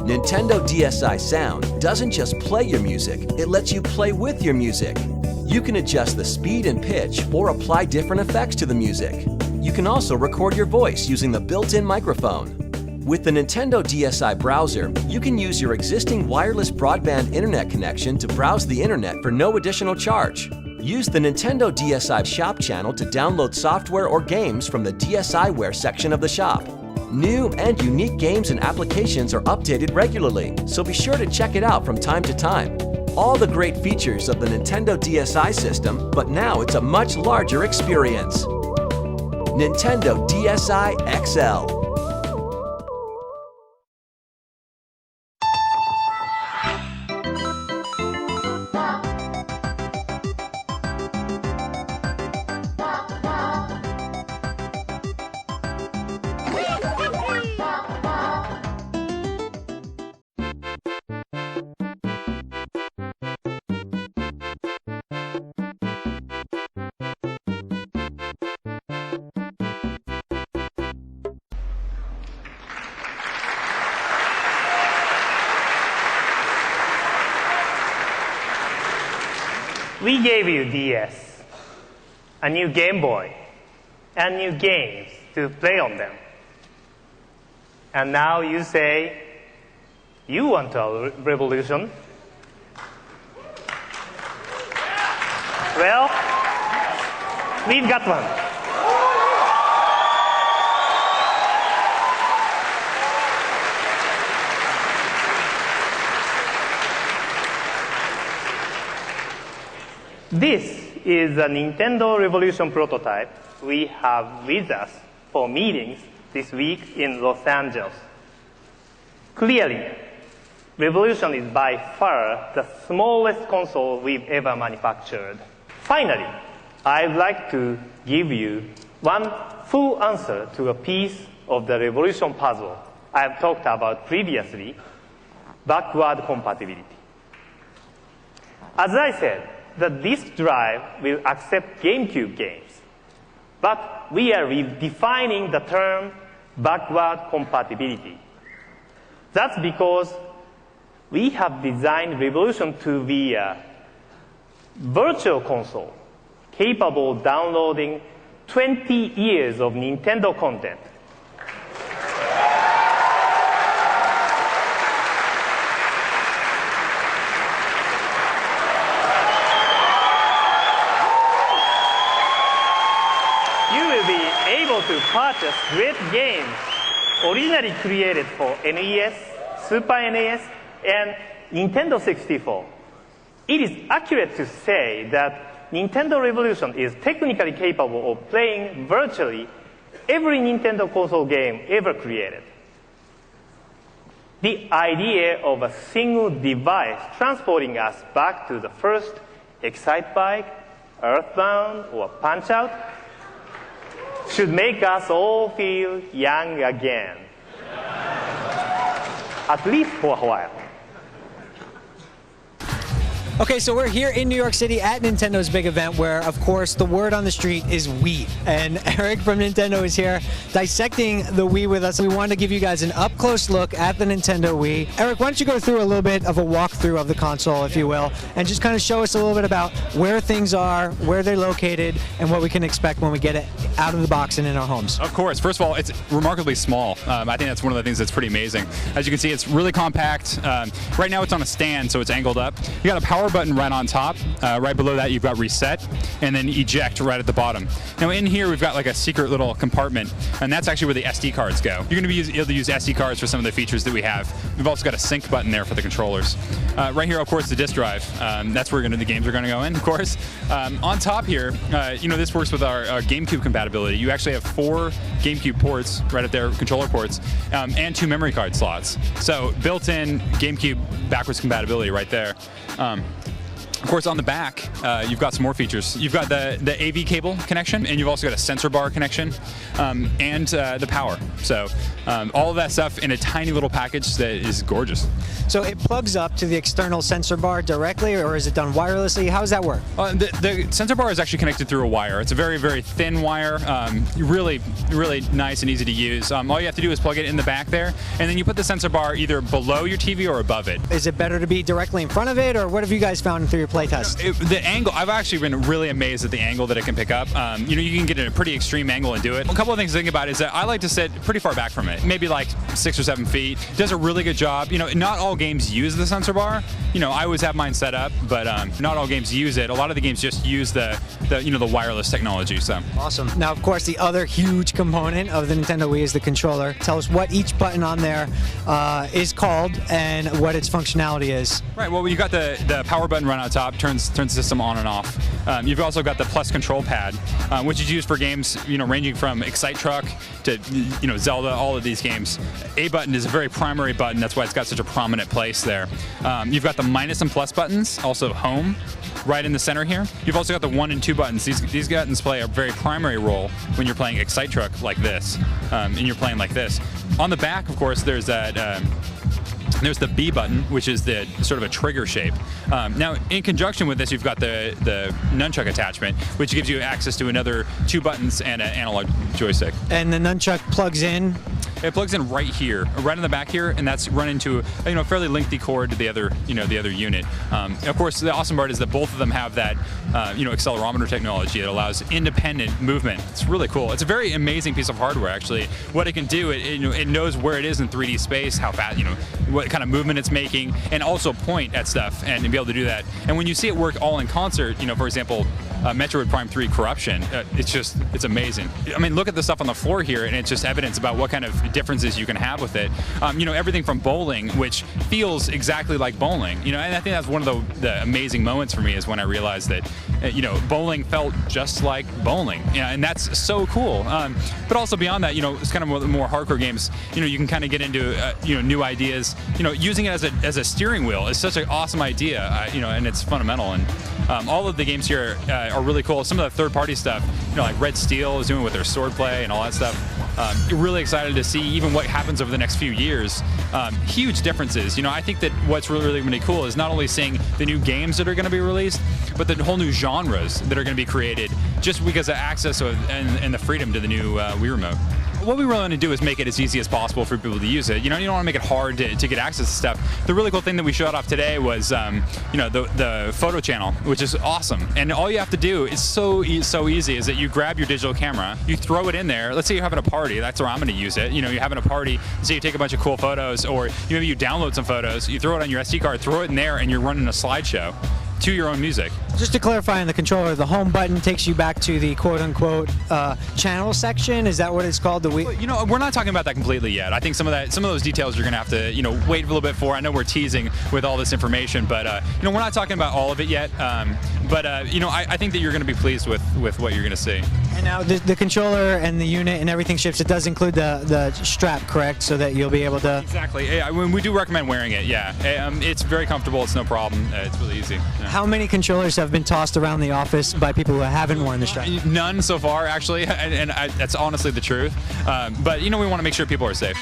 Nintendo DSi Sound doesn't just play your music, it lets you play with your music. You can adjust the speed and pitch or apply different effects to the music. You can also record your voice using the built-in microphone. With the Nintendo DSi browser, you can use your existing wireless broadband internet connection to browse the internet for no additional charge. Use the Nintendo DSi shop channel to download software or games from the DSiWare section of the shop. New and unique games and applications are updated regularly, so be sure to check it out from time to time. All the great features of the Nintendo DSi system, but now it's a much larger experience. Nintendo DSi XL. We gave you DS, a new Game Boy, and new games to play on them. And now you say, you want a revolution? Well, we've got one. This is a Nintendo Revolution prototype we have with us for meetings this week in Los Angeles. Clearly, Revolution is by far the smallest console we've ever manufactured. Finally, I'd like to give you one full answer to a piece of the Revolution puzzle I have talked about previously, backward compatibility. As I said, the disk drive will accept Gamecube games, but we are redefining the term backward compatibility. That's because we have designed Revolution to be a virtual console capable of downloading 20 years of Nintendo content. You will be able to purchase great games originally created for NES, Super NES, and Nintendo 64. It is accurate to say that Nintendo Revolution is technically capable of playing virtually every Nintendo console game ever created. The idea of a single device transporting us back to the first Excitebike, Earthbound, or Punch-Out should make us all feel young again. At least for a while. Okay, so we're here in New York City at Nintendo's big event where, of course, the word on the street is Wii. And Eric from Nintendo is here dissecting the Wii with us. We wanted to give you guys an up-close look at the Nintendo Wii. Eric, why don't you go through a little bit of a walkthrough of the console, if you will, and just kind of show us a little bit about where things are, where they're located, and what we can expect when we get it out of the box and in our homes. Of course. First of all, it's remarkably small. I think that's one of the things that's pretty amazing. As you can see, it's really compact. Right now it's on a stand, so it's angled up. You got a power button right on top. Right below that you've got reset and then eject right at the bottom. Now in here we've got like a secret little compartment, and that's actually where the SD cards go. You're going to be able to use SD cards for some of the features that we have. We've also got a sync button there for the controllers. Right here, of course, the disk drive. That's where the games are going to go in, of course. On top here, this works with our Gamecube compatibility. You actually have 4 Gamecube ports right up there, controller ports, and 2 memory card slots. So built-in Gamecube backwards compatibility right there. Of course, on the back, you've got some more features. You've got the AV cable connection, and you've also got a sensor bar connection, and the power. So all of that stuff in a tiny little package that is gorgeous. So it plugs up to the external sensor bar directly, or is it done wirelessly? How does that work? The sensor bar is actually connected through a wire. It's a very, very thin wire, really, really nice and easy to use. All you have to do is plug it in the back there, and then you put the sensor bar either below your TV or above it. Is it better to be directly in front of it, or what have you guys found through your playtest? The angle, I've actually been really amazed at the angle that it can pick up. You can get in a pretty extreme angle and do it. A couple of things to think about is that I like to sit pretty far back from it, maybe like 6 or 7 feet. It does a really good job. Not all games use the sensor bar. I always have mine set up, but not all games use it. A lot of the games just use the wireless technology. So awesome. Now, of course, the other huge component of the Nintendo Wii is the controller. Tell us what each button on there is called and what its functionality is. Right. Well, you got the power button right on top, turns the system on and off. You've also got the Plus control pad, which is used for games ranging from Excite Truck to Zelda. All of these games. A button is a very primary button. That's why it's got such a prominent place there. You've got the minus and plus buttons, also home, right in the center here. You've also got the 1 and 2 buttons. These buttons play a very primary role when you're playing Excite Truck like this, and you're playing like this. On the back, of course, there's that. There's the B button, which is the sort of a trigger shape. Now, in conjunction with this, you've got the nunchuck attachment, which gives you access to another 2 buttons and an analog joystick. And the nunchuck plugs in? It plugs in right here, right in the back here, and that's run into a fairly lengthy cord to the other unit. Of course, the awesome part is that both of them have that accelerometer technology that allows independent movement. It's really cool. It's a very amazing piece of hardware, actually. What it can do, it knows where it is in 3D space, how fast, what kind of movement it's making, and also point at stuff and be able to do that. And when you see it work all in concert, for example, Metroid Prime 3 Corruption, it's amazing. I mean, look at the stuff on the floor here, and it's just evidence about what kind of differences you can have with it. Everything from bowling, which feels exactly like bowling. And I think that's one of the amazing moments for me is when I realized that, bowling felt just like bowling. And that's so cool. But also beyond that, it's kind of more hardcore games. You can kind of get into new ideas. Using it as a steering wheel is such an awesome idea. And it's fundamental. And all of the games here are really cool. Some of the third-party stuff, like Red Steel is doing with their swordplay and all that stuff. Really excited to see even what happens over the next few years. Huge differences. I think that what's really cool is not only seeing the new games that are going to be released, but the whole new genres that are going to be created just because of access and the freedom to the new Wii Remote. what we really want to do is make it as easy as possible for people to use it. You don't want to make it hard to get access to stuff. The really cool thing that we showed off today was, the photo channel, which is awesome. And all you have to do is so easy is that you grab your digital camera, you throw it in there. Let's say you're having a party. That's where I'm going to use it. You're having a party. Say you take a bunch of cool photos, or maybe you download some photos. You throw it on your SD card, throw it in there, and you're running a slideshow to your own music. Just to clarify on the controller, the home button takes you back to the quote-unquote channel section. Is that what it's called? We're not talking about that completely yet. I think some of those details you're going to have to wait a little bit for. I know we're teasing with all this information, but we're not talking about all of it yet. I think that you're going to be pleased with what you're going to see. And now the controller and the unit and everything ships. It does include the strap, correct? So that you'll be able to. Exactly. Yeah, we do recommend wearing it. Yeah, it's very comfortable. It's no problem. It's really easy. Yeah. How many controllers have been tossed around the office by people who haven't worn the strap? None so far, actually, and that's honestly the truth. But we want to make sure people are safe.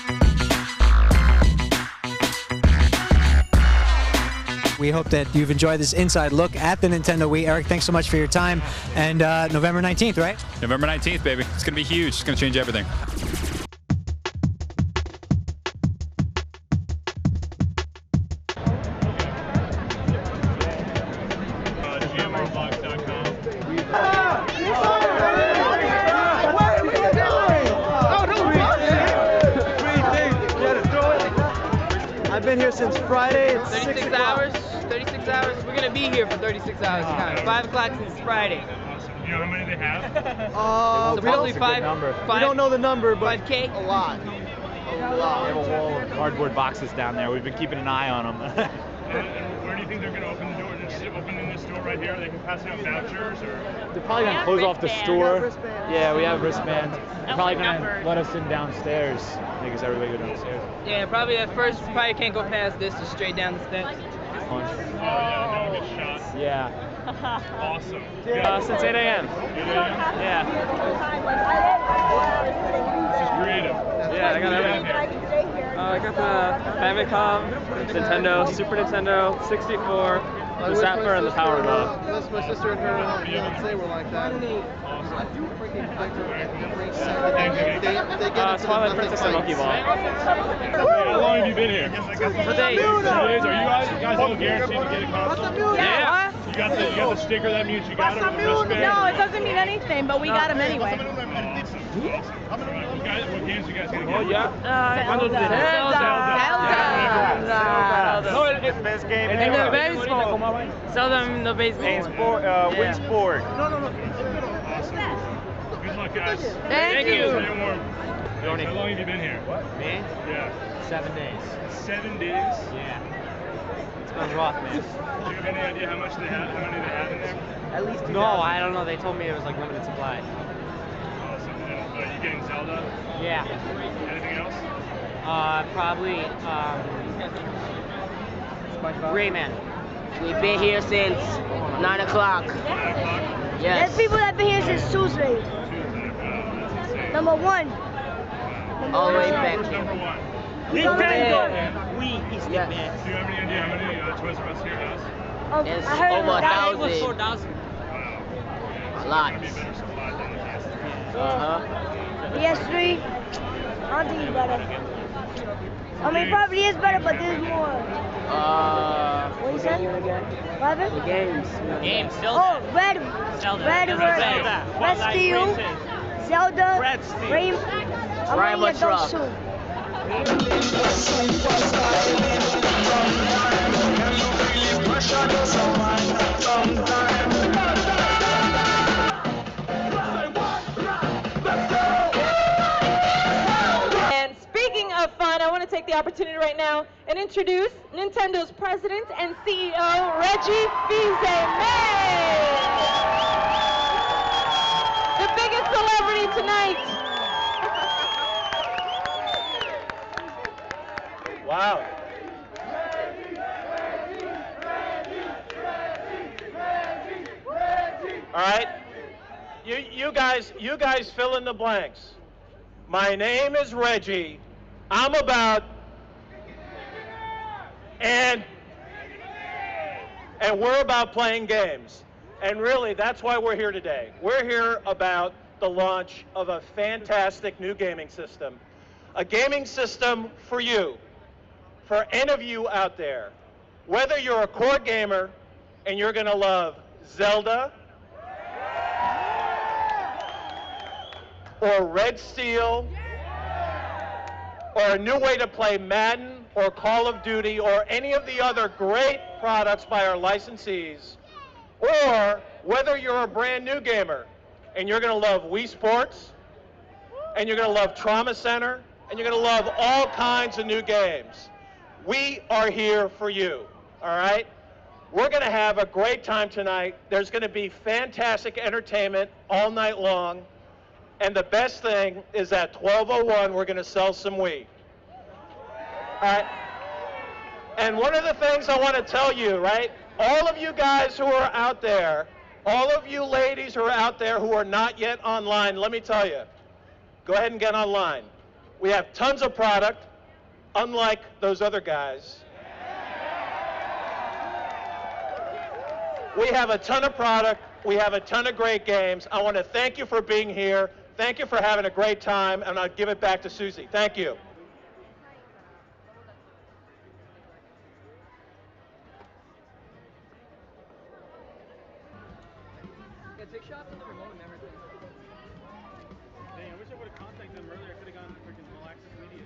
We hope that you've enjoyed this inside look at the Nintendo Wii. Eric, thanks so much for your time. And November 19th, right? November 19th, baby. It's going to be huge. It's going to change everything. I've been here since Friday. It's 36 hours. 36 hours. We're gonna be here for 36 hours. 5 o'clock since Friday. Do you know how many they have? Supposedly five. We don't know the number, but 5K. A lot. A lot. We have a wall of cardboard boxes down there. We've been keeping an eye on them. And where do you think they're going to open the door? Just opening the store right here? They can pass out vouchers, or they're probably going to close off the store. Yeah, we have wristbands. They're probably going to let us in downstairs. Because everybody go downstairs. Yeah, probably at first probably can't go past this, just straight down the steps. Oh yeah, no one gets shot. Yeah. Awesome. Since 8 a.m. 8 a.m.? Yeah. This is creative. Yeah, I got everything. I got the Famicom, Nintendo, Super Nintendo, 64, the Zapper, and the Power Glove. That's my sister and her fiance were like that. Twilight Princess and Monkey Ball. How long have you been here? For days. Are you guys all guaranteed to get a console? Yeah. You got the sticker that means you got it with the wristband? No, it doesn't mean anything, but we got them anyway. What games you guys gonna get? Oh yeah. Zelda. No, it's the best game. And the baseball. Zelda in the baseball. Wii Sport. No. Good luck, guys. Thank you. Stay warm. How long have you been here? Me? Yeah. 7 days. 7 days? Yeah. It's been rough, man. Do you have any idea how many they have in there? At least 2,000. No, I don't know. They told me it was like limited supply. Awesome. And, you getting Zelda? Yeah. Anything else? Probably Rayman. We've been here since 9 o'clock. 9 o'clock? Yes. There's people that have been here since Tuesday. Number one. All the way back. Where's number one? Nintendo. Wii East, Yes. man. Do you have any idea how many Toys R Us here has? It's I heard over 1,000. 4,000. A lot. Maybe better supply than the PS3. Uh-huh. PS3. I don't think it's better. I mean, probably is better, but there's more. What you said? What happened? The games. Games, Oh, Red Steel, Zelda, I'm Rhyme gonna get or those truck. soon. And speaking of fun, I want to take the opportunity right now and introduce Nintendo's president and CEO, Reggie Fils-Aimé. The biggest celebrity tonight. Wow. All right. You guys fill in the blanks. My name is Reggie. I'm about and we're about playing games. And really, that's why we're here today. We're here about the launch of a fantastic new gaming system. A gaming system for you, for any of you out there. Whether you're a core gamer and you're going to love Zelda, or Red Steel, or a new way to play Madden or Call of Duty or any of the other great products by our licensees, or whether you're a brand new gamer and you're going to love Wii Sports, and you're going to love Trauma Center, and you're going to love all kinds of new games. We are here for you, all right? We're going to have a great time tonight. There's going to be fantastic entertainment all night long. And the best thing is at 12:01, we're going to sell some Wii. All right? And one of the things I want to tell you, right? All of you guys who are out there, all of you ladies who are out there who are not yet online, let me tell you, go ahead and get online. We have tons of product, unlike those other guys. We have a ton of product. We have a ton of great games. I want to thank you for being here. Thank you for having a great time, and I'll give it back to Susie. Thank you. Yeah, take shots of the remote and everything. Dang, I wish I would have contacted them earlier. I could have gone to freaking All Access Media.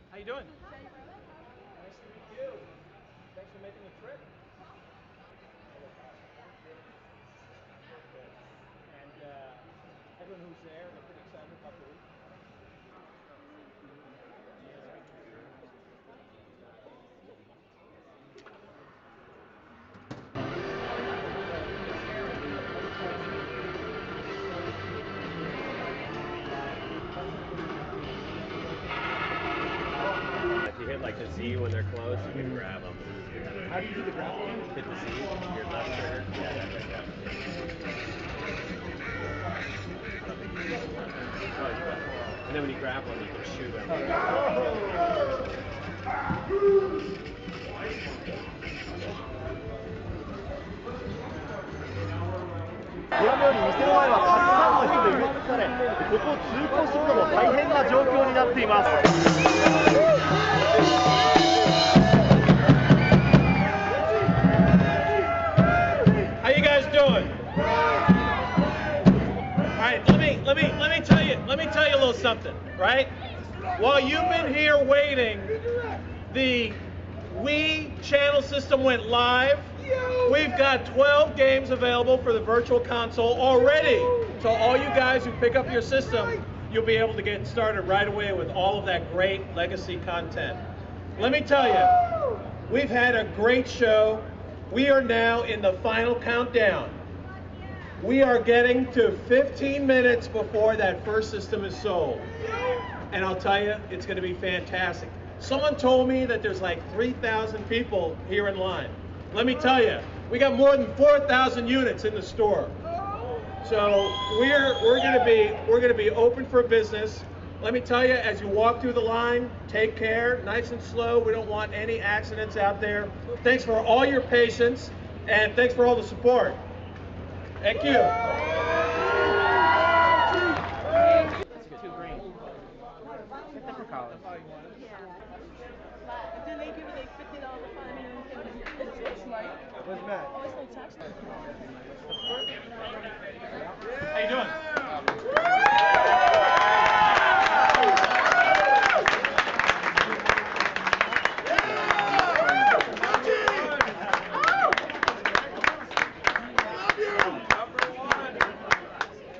How you doing? Nice to meet you. Thanks for making the trip. And everyone who's there, they're pretty excited about the week. If you hit like the Z when they're close, you can grab them. How do you do the grab one? Hit the Z, your left trigger. Yeah, that's right, yeah. And then when you grab one, you can shoot them. How you guys doing? All right, let me tell you a little something, right? While you've been here waiting, the Wii channel system went live. We've got 12 games available for the virtual console already. So all you guys who pick up your system, you'll be able to get started right away with all of that great legacy content. Let me tell you, we've had a great show. We are now in the final countdown. We are getting to 15 minutes before that first system is sold. And I'll tell you, it's going to be fantastic. Someone told me that there's like 3,000 people here in line. Let me tell you, we got more than 4,000 units in the store. So we're going to be open for business. Let me tell you, as you walk through the line, take care, nice and slow. We don't want any accidents out there. Thanks for all your patience, and thanks for all the support. Thank you. Too green. Get them for college. Then they give you like $50 fine. It's like. What's that? Oh, it's like tax. How you doing?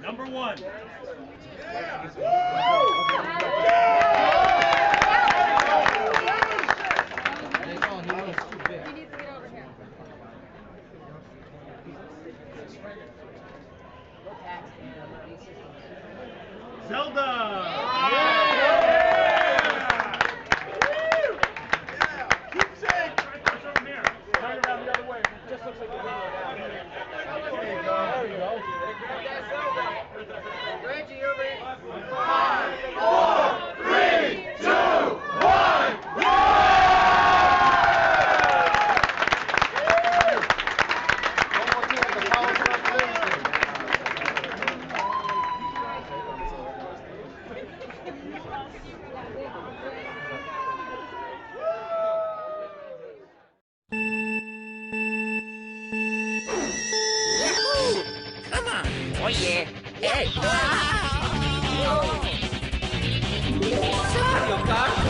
Number one. yeah. Hey. Mario Kart.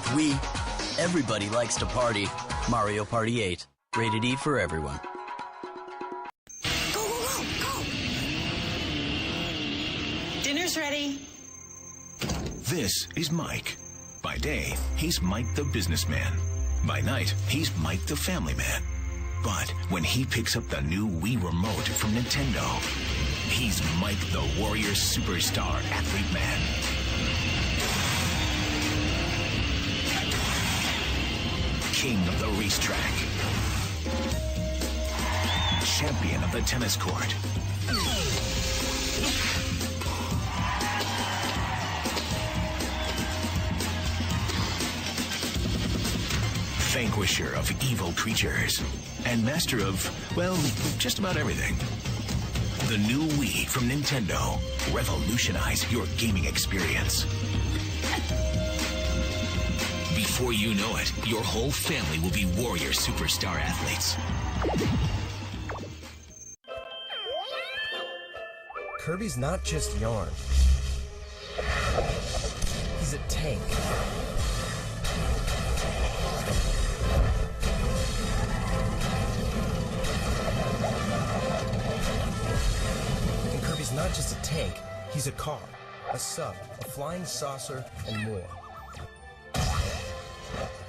With Wii, everybody likes to party. Mario Party 8, rated E for everyone. Dinner's ready. This is Mike. By day, he's Mike the businessman. By night, he's Mike the family man. But when he picks up the new Wii remote from Nintendo, he's Mike the warrior superstar athlete man. King of the racetrack. Champion of the tennis court. Vanquisher of evil creatures. And master of, well, just about everything. The new Wii from Nintendo. Revolutionize your gaming experience. Before you know it, your whole family will be warrior superstar athletes. Kirby's not just yarn. He's a tank. And Kirby's not just a tank, he's a car, a sub, a flying saucer, and more.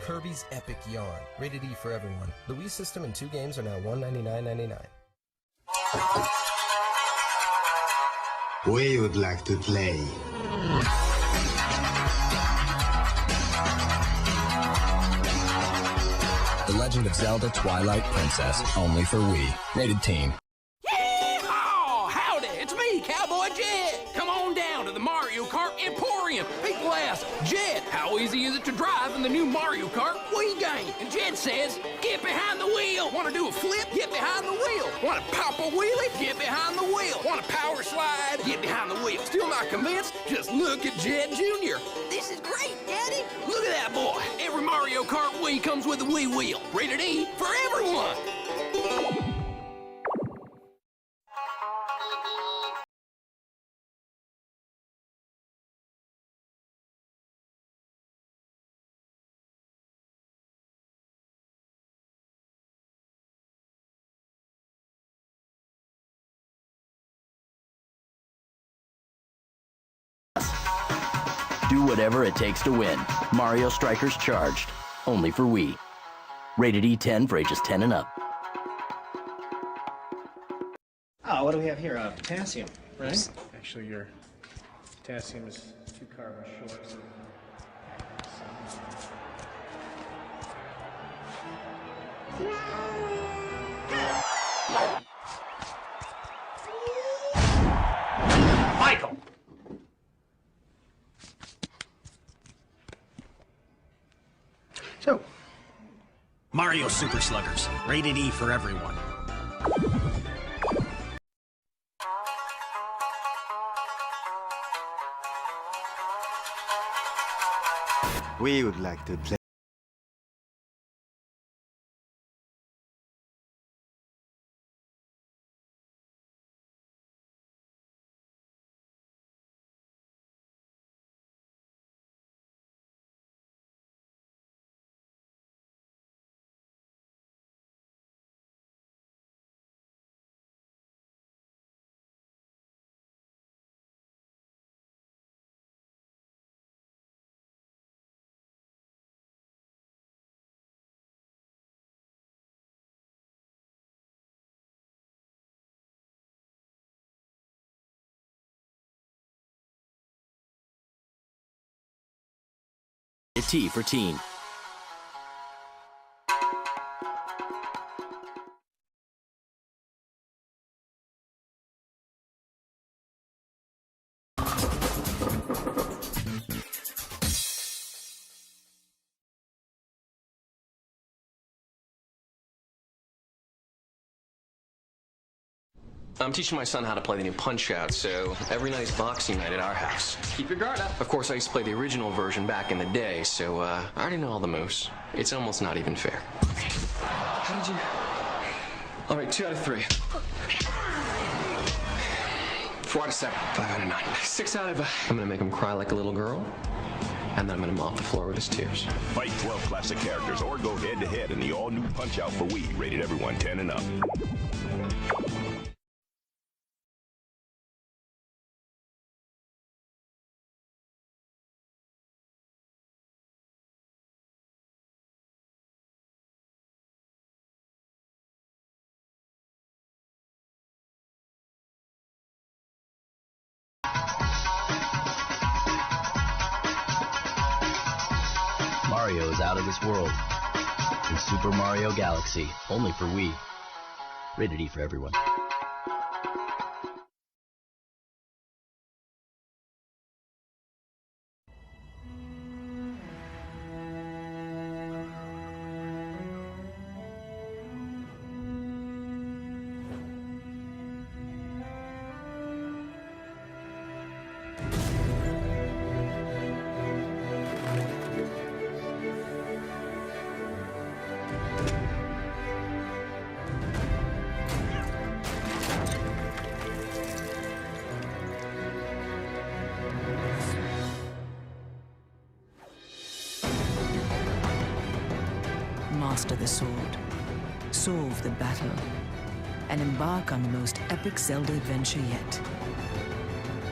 Kirby's Epic Yarn, rated E for everyone. The Wii system and 2 games are now $199.99. We would like to play. The Legend of Zelda Twilight Princess, only for Wii. Rated teen. Yeehaw! Howdy, it's me, Cowboy Jet. Come on down to the Mario Kart Emporium. People ask, Jet, how easy is it to drive in the new Mario Kart Wii game? And Jet says, get behind the wheel. Want to do a flip? Get behind the wheel. Want to pop a wheelie? Get behind the wheel. Want to power slide? Get behind the wheel. Still not convinced? Just look at Jet Jr. This is great, Daddy. Look at that boy. Every Mario Kart Wii comes with a Wii wheel. Rated E for everyone. Do whatever it takes to win. Mario Strikers Charged, only for Wii. Rated E10 for ages 10 and up. Oh, what do we have here? Potassium, right? Actually, your potassium is 2 carbons short. So. Michael! So, Mario Super Sluggers, rated E for everyone. We would like to play. T for teen. I'm teaching my son how to play the new Punch-Out, so every night is boxing night at our house. Keep your guard up. Of course, I used to play the original version back in the day, so I already know all the moves. It's almost not even fair. Okay. How did you... All right, 2 out of 3. 4 out of 7. 5 out of 9. 6 out of... I'm gonna make him cry like a little girl. and then I'm gonna mop the floor with his tears. Fight 12 classic characters or go head-to-head in the all-new Punch-Out for Wii, rated everyone 10 and up. Mario is out of this world. In Super Mario Galaxy, only for Wii. Rated E for everyone. Master the sword, solve the battle, and embark on the most epic Zelda adventure yet.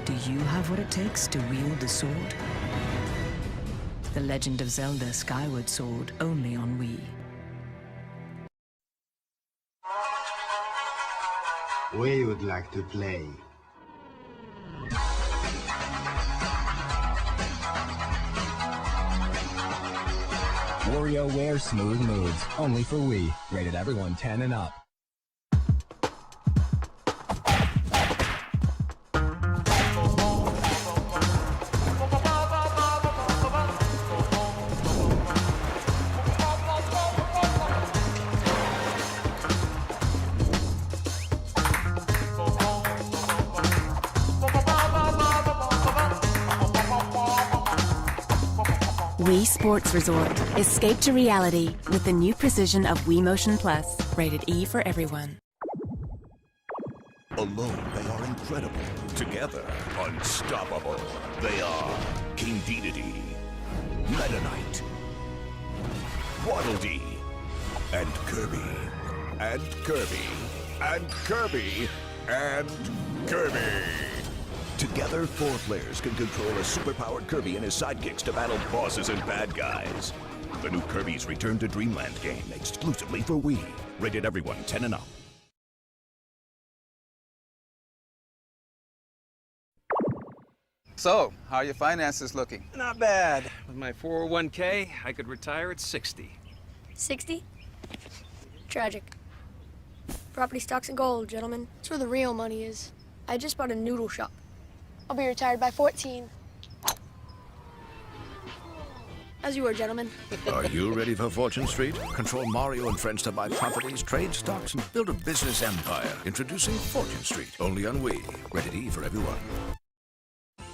Do you have what it takes to wield the sword? The Legend of Zelda Skyward Sword, only on Wii. We would like to play. WarioWare Smooth Moves, only for Wii. Rated everyone 10 and up. Wii Sports Resort. Escape to reality with the new precision of Wii Motion Plus. Rated E for everyone. Alone, they are incredible. Together, unstoppable. They are King Dedede, Meta Knight, Waddle Dee, and Kirby, and Kirby, and Kirby, and Kirby. Together, 4 players can control a superpowered Kirby and his sidekicks to battle bosses and bad guys. The new Kirby's Return to Dreamland game, exclusively for Wii. Rated everyone 10 and up. So, how are your finances looking? Not bad. With my 401k, I could retire at 60. 60? Tragic. Property, stocks, and gold, gentlemen. That's where the real money is. I just bought a noodle shop. I'll be retired by 14. As you were, gentlemen. Are you ready for Fortune Street? Control Mario and friends to buy properties, trade stocks, and build a business empire. Introducing Fortune Street, only on Wii. Rated E for everyone.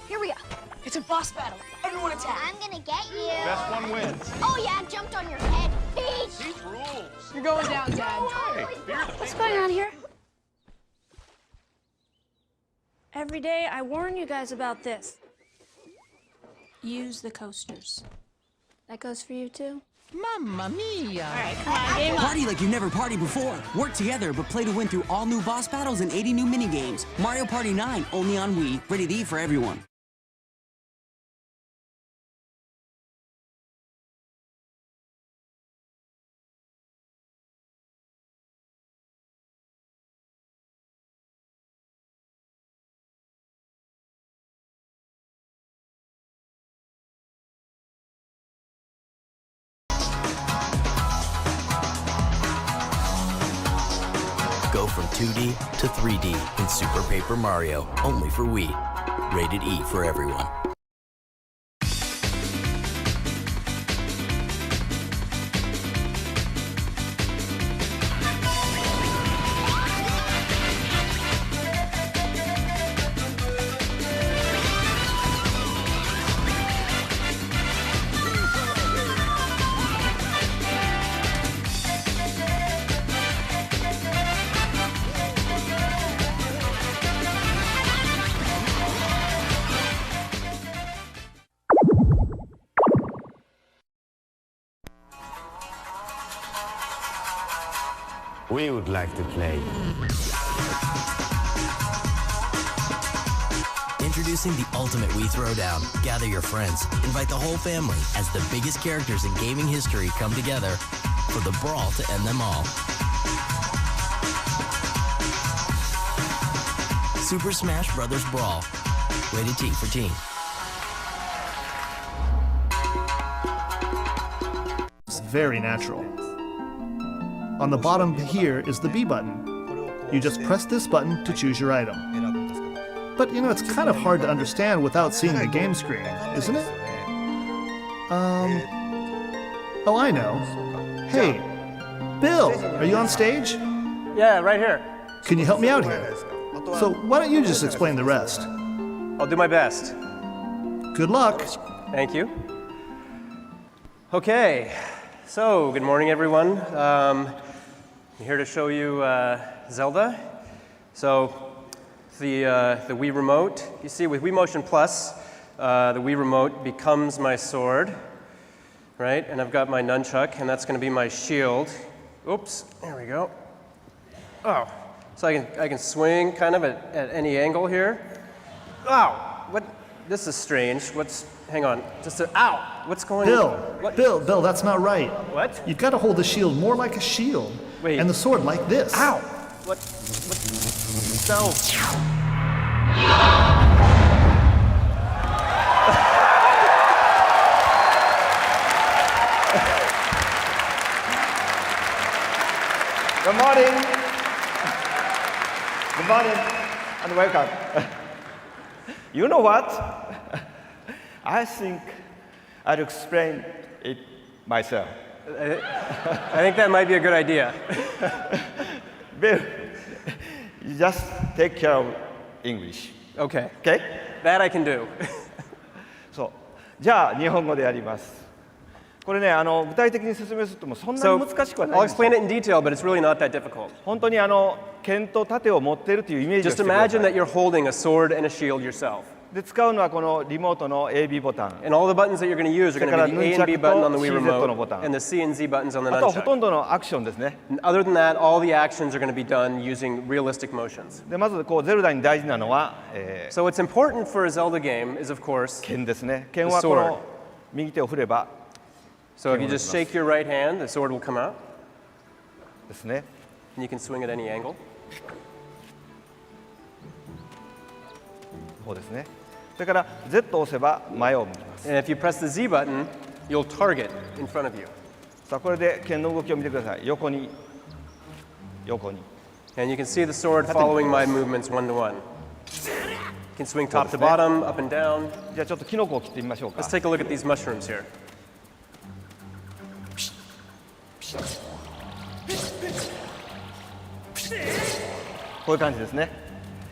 Here we are. It's a boss battle. Everyone attack. I'm gonna get you. Best one wins. Oh yeah, I jumped on your head. Peach. These rules. You're going down, Dad. What's going on here? Every day, I warn you guys about this. Use the coasters. That goes for you, too? Mamma mia! All right, come on, game on. Party like you've never partied before. Work together, but play to win through all new boss battles and 80 new minigames. Mario Party 9, only on Wii. Rated E for everyone. Go from 2D to 3D in Super Paper Mario, only for Wii. Rated E for everyone. We would like to play. Introducing the ultimate Wii Throwdown. Gather your friends, invite the whole family as the biggest characters in gaming history come together for the brawl to end them all. Super Smash Bros. Brawl. Rated T for teen. It's very natural. On the bottom here is the B button. You just press this button to choose your item. But you know, it's kind of hard to understand without seeing the game screen, isn't it? Oh, I know. Hey, Bill, are you on stage? Yeah, right here. Can you help me out here? So why don't you just explain the rest? I'll do my best. Good luck. Thank you. Okay, so good morning, everyone. I'm here to show you Zelda. So the Wii remote. You see, with Wii Motion Plus, the Wii remote becomes my sword, right? And I've got my nunchuck, and that's going to be my shield. Oops, there we go. Oh, so I can swing kind of at any angle here. Ow, what? This is strange. Hang on, ow, what's going on? What? Bill, that's not right. What? You've got to hold the shield more like a shield. Wait. And the sword like this. Ow, what? So. Good morning. Good morning and welcome. You know what? I think I'll explain it myself. I think that might be a good idea. Bill, you just take care of English. Okay. Okay? That I can do. そう。じゃあ日本語でやります。これね、具体的に説明するともそんなに難しくはないんですよ。I'll explain it in detail, but it's really not that difficult. 本当に剣と盾を持っているというイメージをしてください。Just imagine that you're holding a sword and a shield yourself. で使うのはこのリモートの A、B ボタン。And all the buttons that you're going to use are going to be the A and B button on the Wii remote, and the C and Z buttons on the nunchuck. あとはほとんどのアクションですね。Other than that, all the actions are going to be done using realistic motions. でまずゼルダに大事なのは、So what's important for a Zelda game is, of course, 剣ですね。剣はこの右手を振れば。So if you just shake your right hand, the sword will come out. ですね。And you can swing at any angle. こうですね。それから Z を押せば前を向きます。And if you press the Z button, you'll target in front of you. さあこれで剣の動きを見てください。横に、横に。And you can see the sword following my movements one to one. You can swing top to bottom, up and down. じゃあちょっとキノコを切ってみましょうか。 Let's take a look at these mushrooms here. こういう感じですね。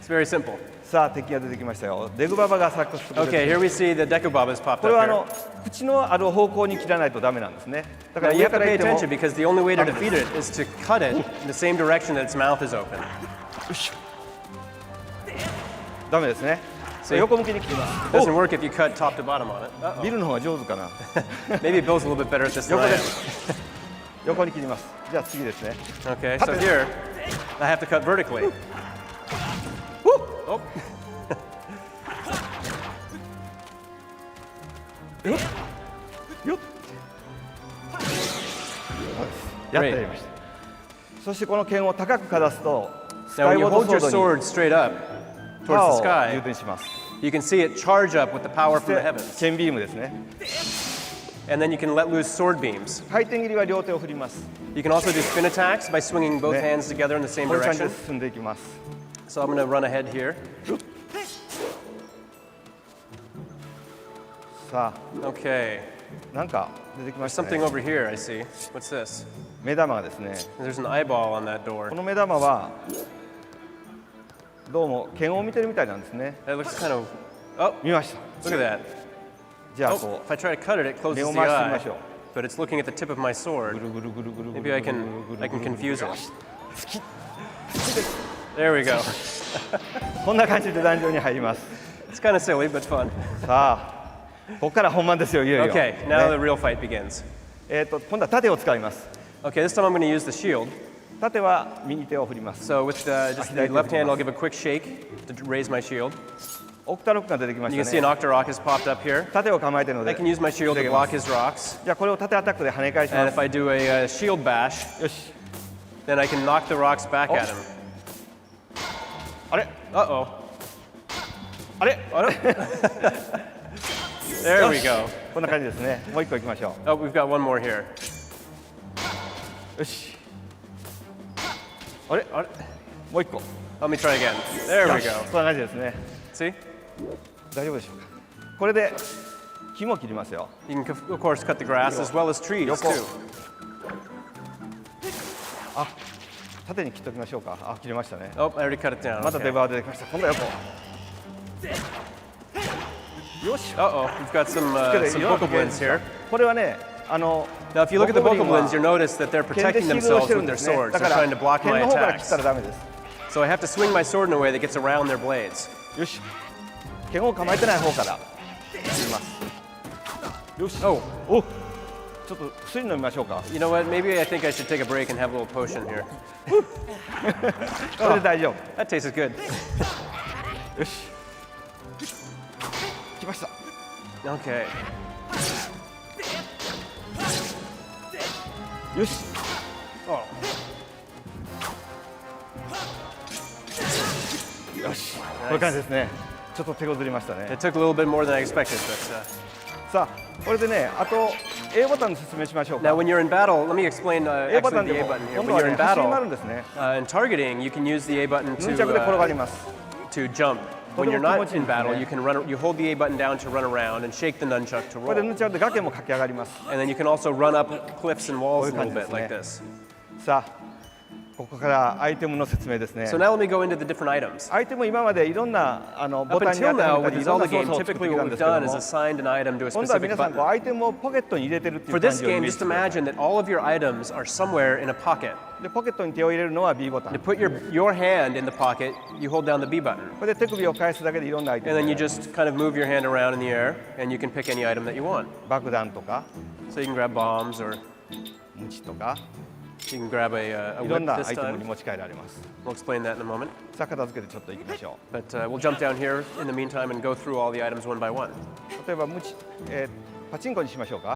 It's very simple. さあ敵が出てきましたよ。デグババが作してくれて。 Okay, here we see the Dekubabas popped これ up は here. 口のある方向に切らないとダメなんですね。だか Now ら you 上 have か to ら pay 行っても attention because the only way to defeat it is to cut it in the same direction that its mouth is open. ダメですね。 See? 横向きに切ります。 It doesn't work if you cut top to bottom on it. ビルの方が上手かな。 Maybe Bill's a little bit better at this than 横 I で am. す。横に切ります。じゃあ次ですね。 Okay, so here, I have to cut vertically. Oh. よっ。やってやりました。そしてこの剣を高くかざすと、ス Now カ when イ you ウォー hold ド your ソード sword に straight up パ towards ワ the ーを充 sky, 填します。 you can see it charge up with the power そ from し the て heavens. 剣ビームですね。 And then you can let loose sword beams. 回転切りは両手を振ります。 You can also do spin attacks by swinging both hands together in the same こういう感じ direction. で進んでいきます。 So I'm going to run ahead here. さ Okay. あ、なんか出てきま There's した something ね。 over here, I see. What's this? 目玉がですね。 There's an eyeball on that door. この目玉はどうも剣を見てるみたいなんですね。 That looks kind of... Oh, 見ました。 look at that. じゃあ Oh, こ if I try to cut it, it う目 closes を the 回してみま eye. しょう。 But it's looking at the tip of my sword. ぐるぐるぐるぐるぐる Maybe I ぐる can ぐる I can ぐる confuse it. よし There we go. こんな感じで壇上に入ります。 It's kind of silly, but fun. さあ、ここから本番ですよ、いよいよ。 Okay, now ね the real fight begins. 今度は盾を使います。 Okay, this time I'm going to use the shield. 縦は右手を振ります。 So with just the left hand, I'll give a quick shake to raise my shield. オクタロックが出てきましたね。 You can see an Octarok has popped up here. 縦を構えているので I can use my shield to block his rocks. じゃあこれを縦アタックで跳ね返します。 And if I do a shield bash, よし。 then I can knock the rocks back at him. あれ Uh-oh. あれ There we go. こんな感じですね。もう一個いきましょう。 Oh, we've got one more here. よし。あれもう一個。 Let me try again. There we go. こんな感じですね。 See? 大丈夫でしょうか。これで木も切りますよ。 You can, of course, cut the grass as well as trees, too. あ、縦に切っておきましょうか。あ、切れましたね。 Oh, I already cut it down. また出刃が出てきました。今度は横。よし。Uh-oh, we've got some vocal blends here. これはね、Now, if you look at the vocal blends, you'll notice that they're protecting themselves with their swords. They're trying to block my attacks. So I have to swing my sword in a way that gets around their blades. よし。剣を構えてない方から切ります。よし。お、ちょっと薬飲みましょうか。You know what? Maybe I think I should take a break and have a little potion here. これで大丈夫。That tastes good. よし。来ました。Okay. よし。Oh. よし。こういう感じですね。ちょっと手こずりましたね。It took a little bit more than I expected, but. さあ、これでね、あと A ボタンの説明しましょうか。 Now, when you're in battle, let me explain A ボタ actually ン the で A も button here. 今 When 度は you're ね、 in 走り battle, 回るんですね。 in targeting, you can use the A button ヌンチャクで転がります。 to jump. When you're not in battle, you can you hold the A button down to run around and shake the nunchuck to これで roll. ヌンチャクで崖も駆け上がります。 And then you can also run up cliffs and walls a こうい little う感じです bit ね。 like this. さあ、ここからアイテムの説明ですね。 So now let me go into the different items. アイテム今までいろんなボ Up タンに当 until ては now, め with たりい the ろんな Zelda 操 game, 作を作って typically きた what んで we've すけど done is も、 assigned an item to a 今度は specific 皆さん button. アイテムをポケットに入れてるってい For う感 this じをイ game, メージ just してください。 imagine that all of your items are somewhere in a pocket. でポケットに手を入れるのは B ボタン。 To put your hand in the pocket, you hold down the B button. これで手首を返すだけでいろんなアイテム And が then you just kind of move your hand around in the air, and you can pick any item that you want. 爆弾とか So you can grab bombs, or ムチとか you can grab a いろん whip な this アイテム time. に持ち帰られます。 We'll explain that in a moment. さあ片付けてちょっと行きましょ But we'll jump down here in the meantime and go through all the items one by one. う。例えばムチ、パチンコにしましょうか。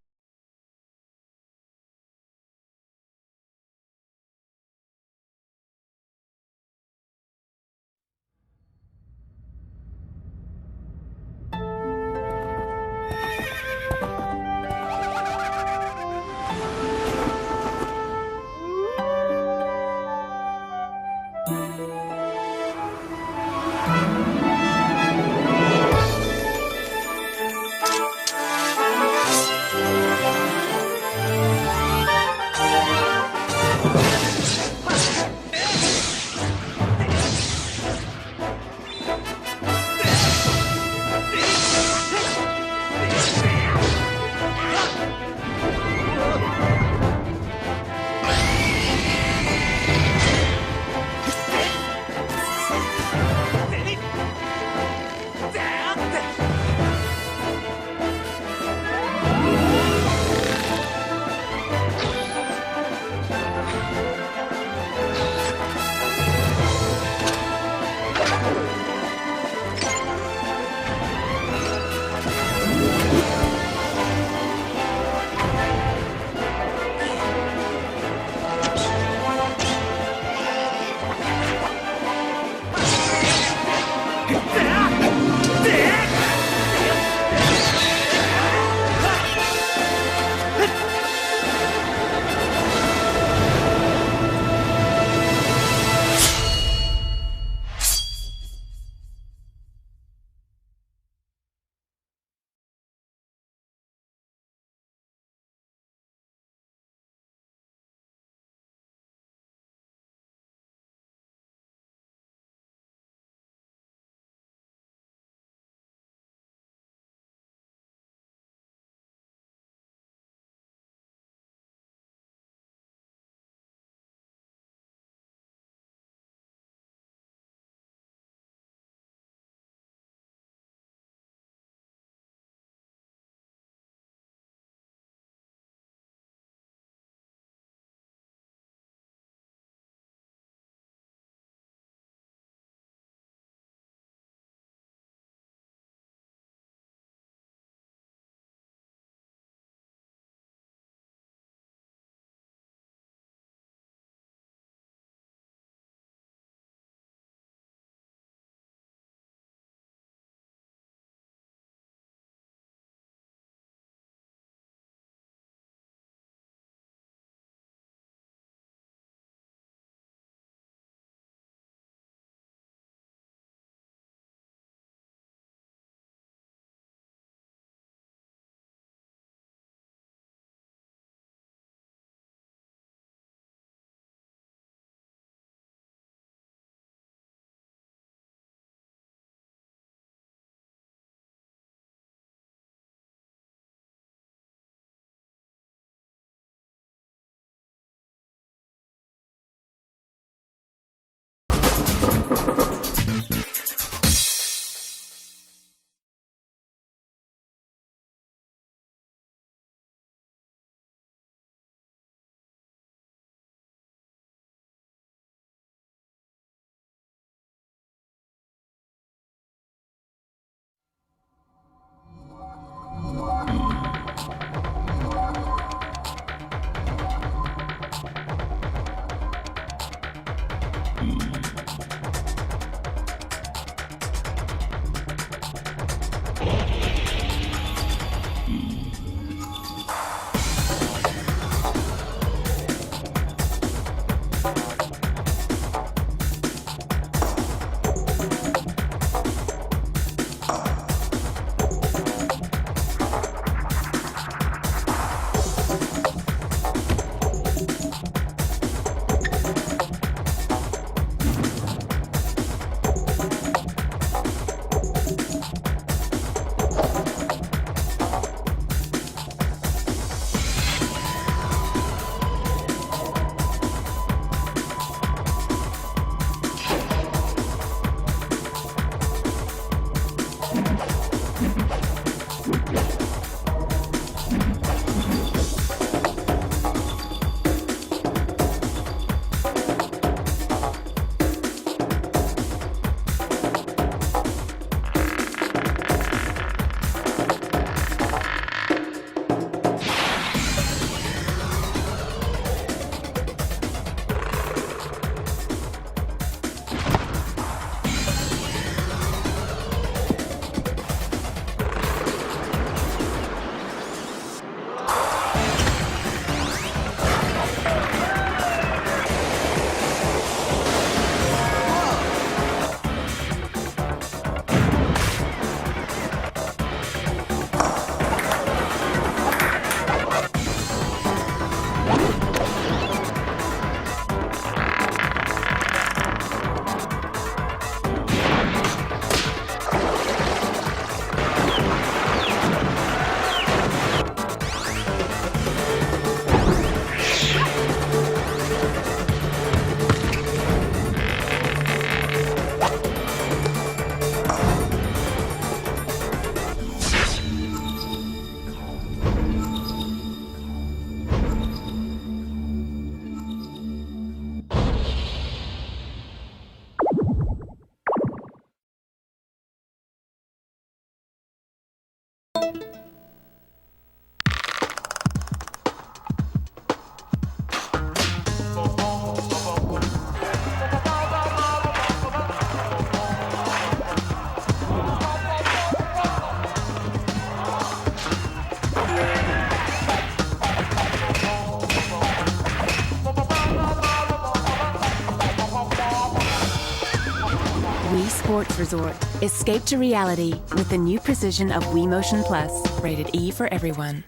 Wii Sports Resort. Escape to reality with the new precision of Wii Motion Plus. Rated E for everyone.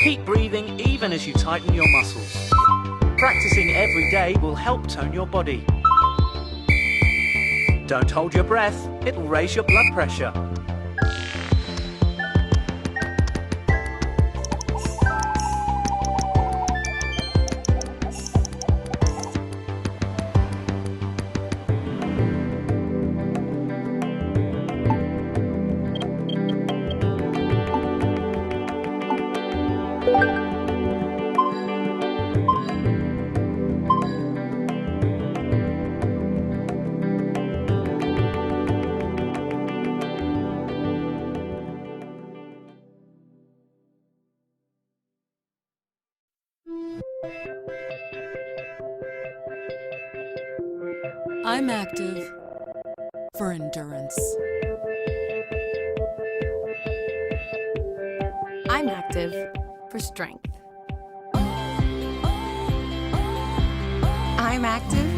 Keep breathing even as you tighten your muscles. Practicing every day will help tone your body. Don't hold your breath, it'll raise your blood pressure. I'm active. for endurance. I'm active for strength. I'm active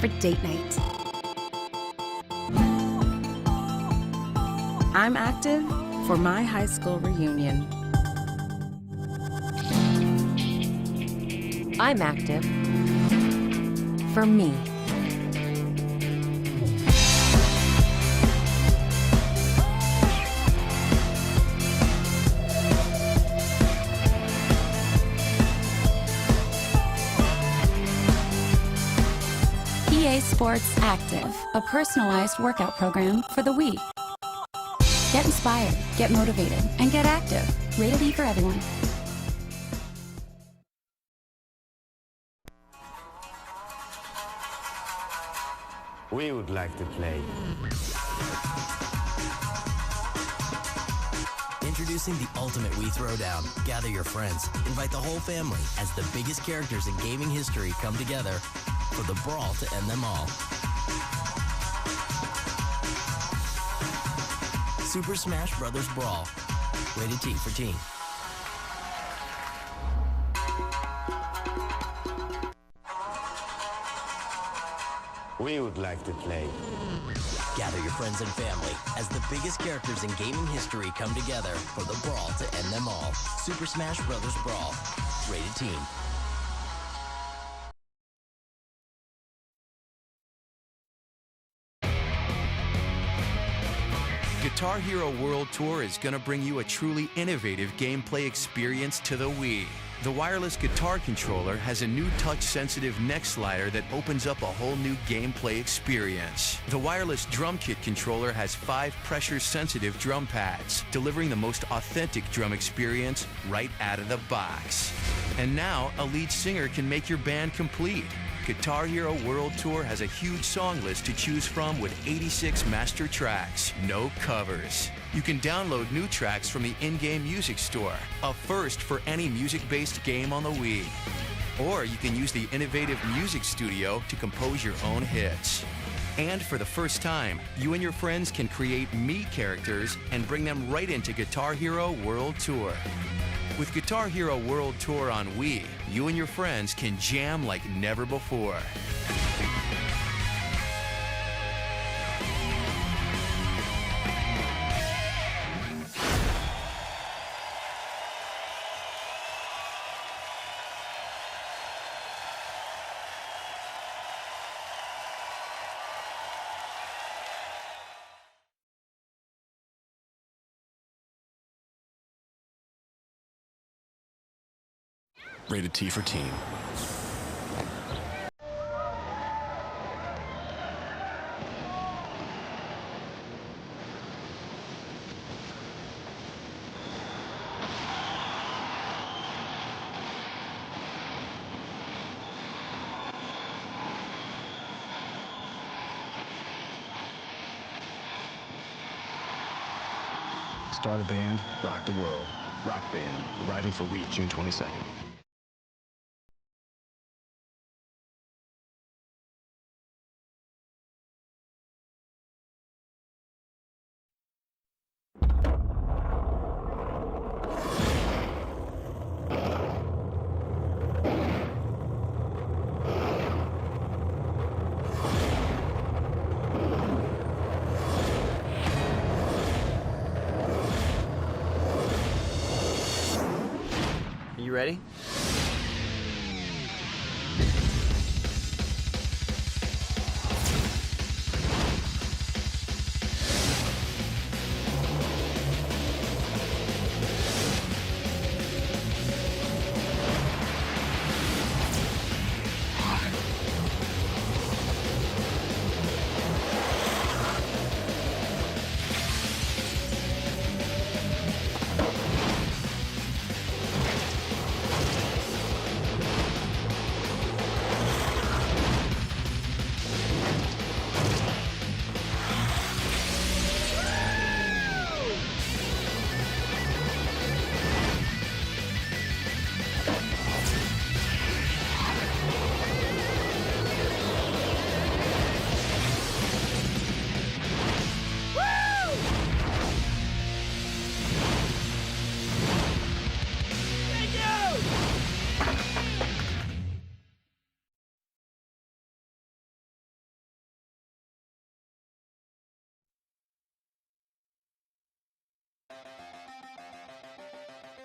for date night. I'm active for my high school reunion. I'm active for me. EA Sports Active, a personalized workout program for the Wii. Get inspired, get motivated, and get active. Rated E for everyone. We would like to play. Introducing the ultimate Wii Throwdown. Gather your friends. Invite the whole family as the biggest characters in gaming history come together for the brawl to end them all. Super Smash Bros. Brawl. Rated T for teen. We would like to play. Gather your friends and family as the biggest characters in gaming history come together for the brawl to end them all. Super Smash Bros. Brawl. Rated teen. Guitar Hero World Tour is going to bring you a truly innovative gameplay experience to the Wii. The wireless guitar controller has a new touch-sensitive neck slider that opens up a whole new gameplay experience. The wireless drum kit controller has 5 pressure-sensitive drum pads, delivering the most authentic drum experience right out of the box. And now, a lead singer can make your band complete. Guitar Hero World Tour has a huge song list to choose from with 86 master tracks, no covers. You can download new tracks from the in-game music store, a first for any music-based game on the Wii. Or you can use the innovative Music Studio to compose your own hits. And for the first time, you and your friends can create Mii characters and bring them right into Guitar Hero World Tour. With Guitar Hero World Tour on Wii, you and your friends can jam like never before. Rated T for teen. Start a band, rock the world. Rock Band, arriving for Wii June 22nd. You ready?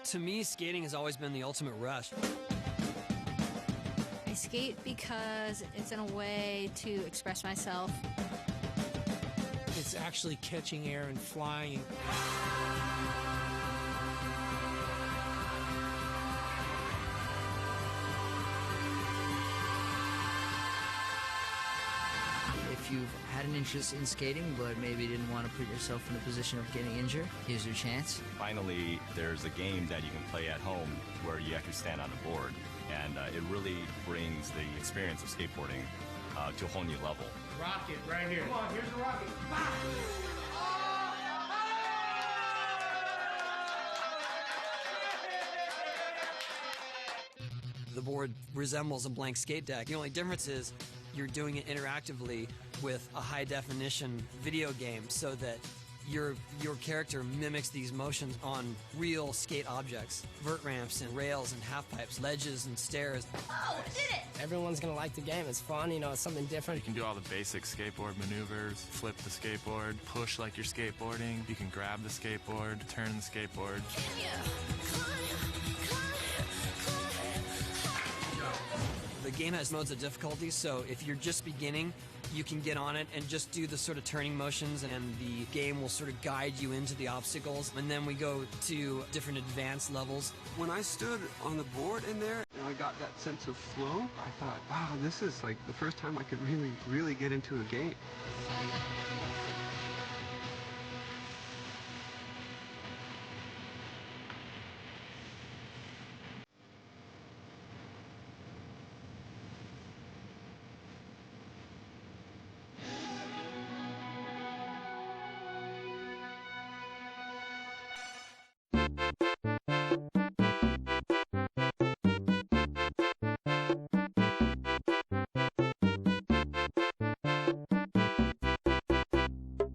To me, skating has always been the ultimate rush. I skate because it's in a way to express myself. It's actually catching air and flying. If you've had an interest in skating, but maybe didn't want to put yourself in a position of getting injured, here's your chance. Finally, there's a game that you can play at home where you actually stand on a board, and it really brings the experience of skateboarding to a whole new level. Rocket, right here. Come on, here's a rocket. The board resembles a blank skate deck. The only difference is you're doing it interactively with a high-definition video game so that your character mimics these motions on real skate objects. Vert ramps and rails and half-pipes, ledges and stairs. Oh, did it! Everyone's gonna like the game. It's fun, you know, it's something different. You can do all the basic skateboard maneuvers, flip the skateboard, push like you're skateboarding. You can grab the skateboard, turn the skateboard. The game has modes of difficulty, so if you're just beginning, you can get on it and just do the sort of turning motions, and the game will sort of guide you into the obstacles. And then we go to different advanced levels. When I stood on the board in there, and I got that sense of flow, I thought, wow, this is like the first time I could really get into a game.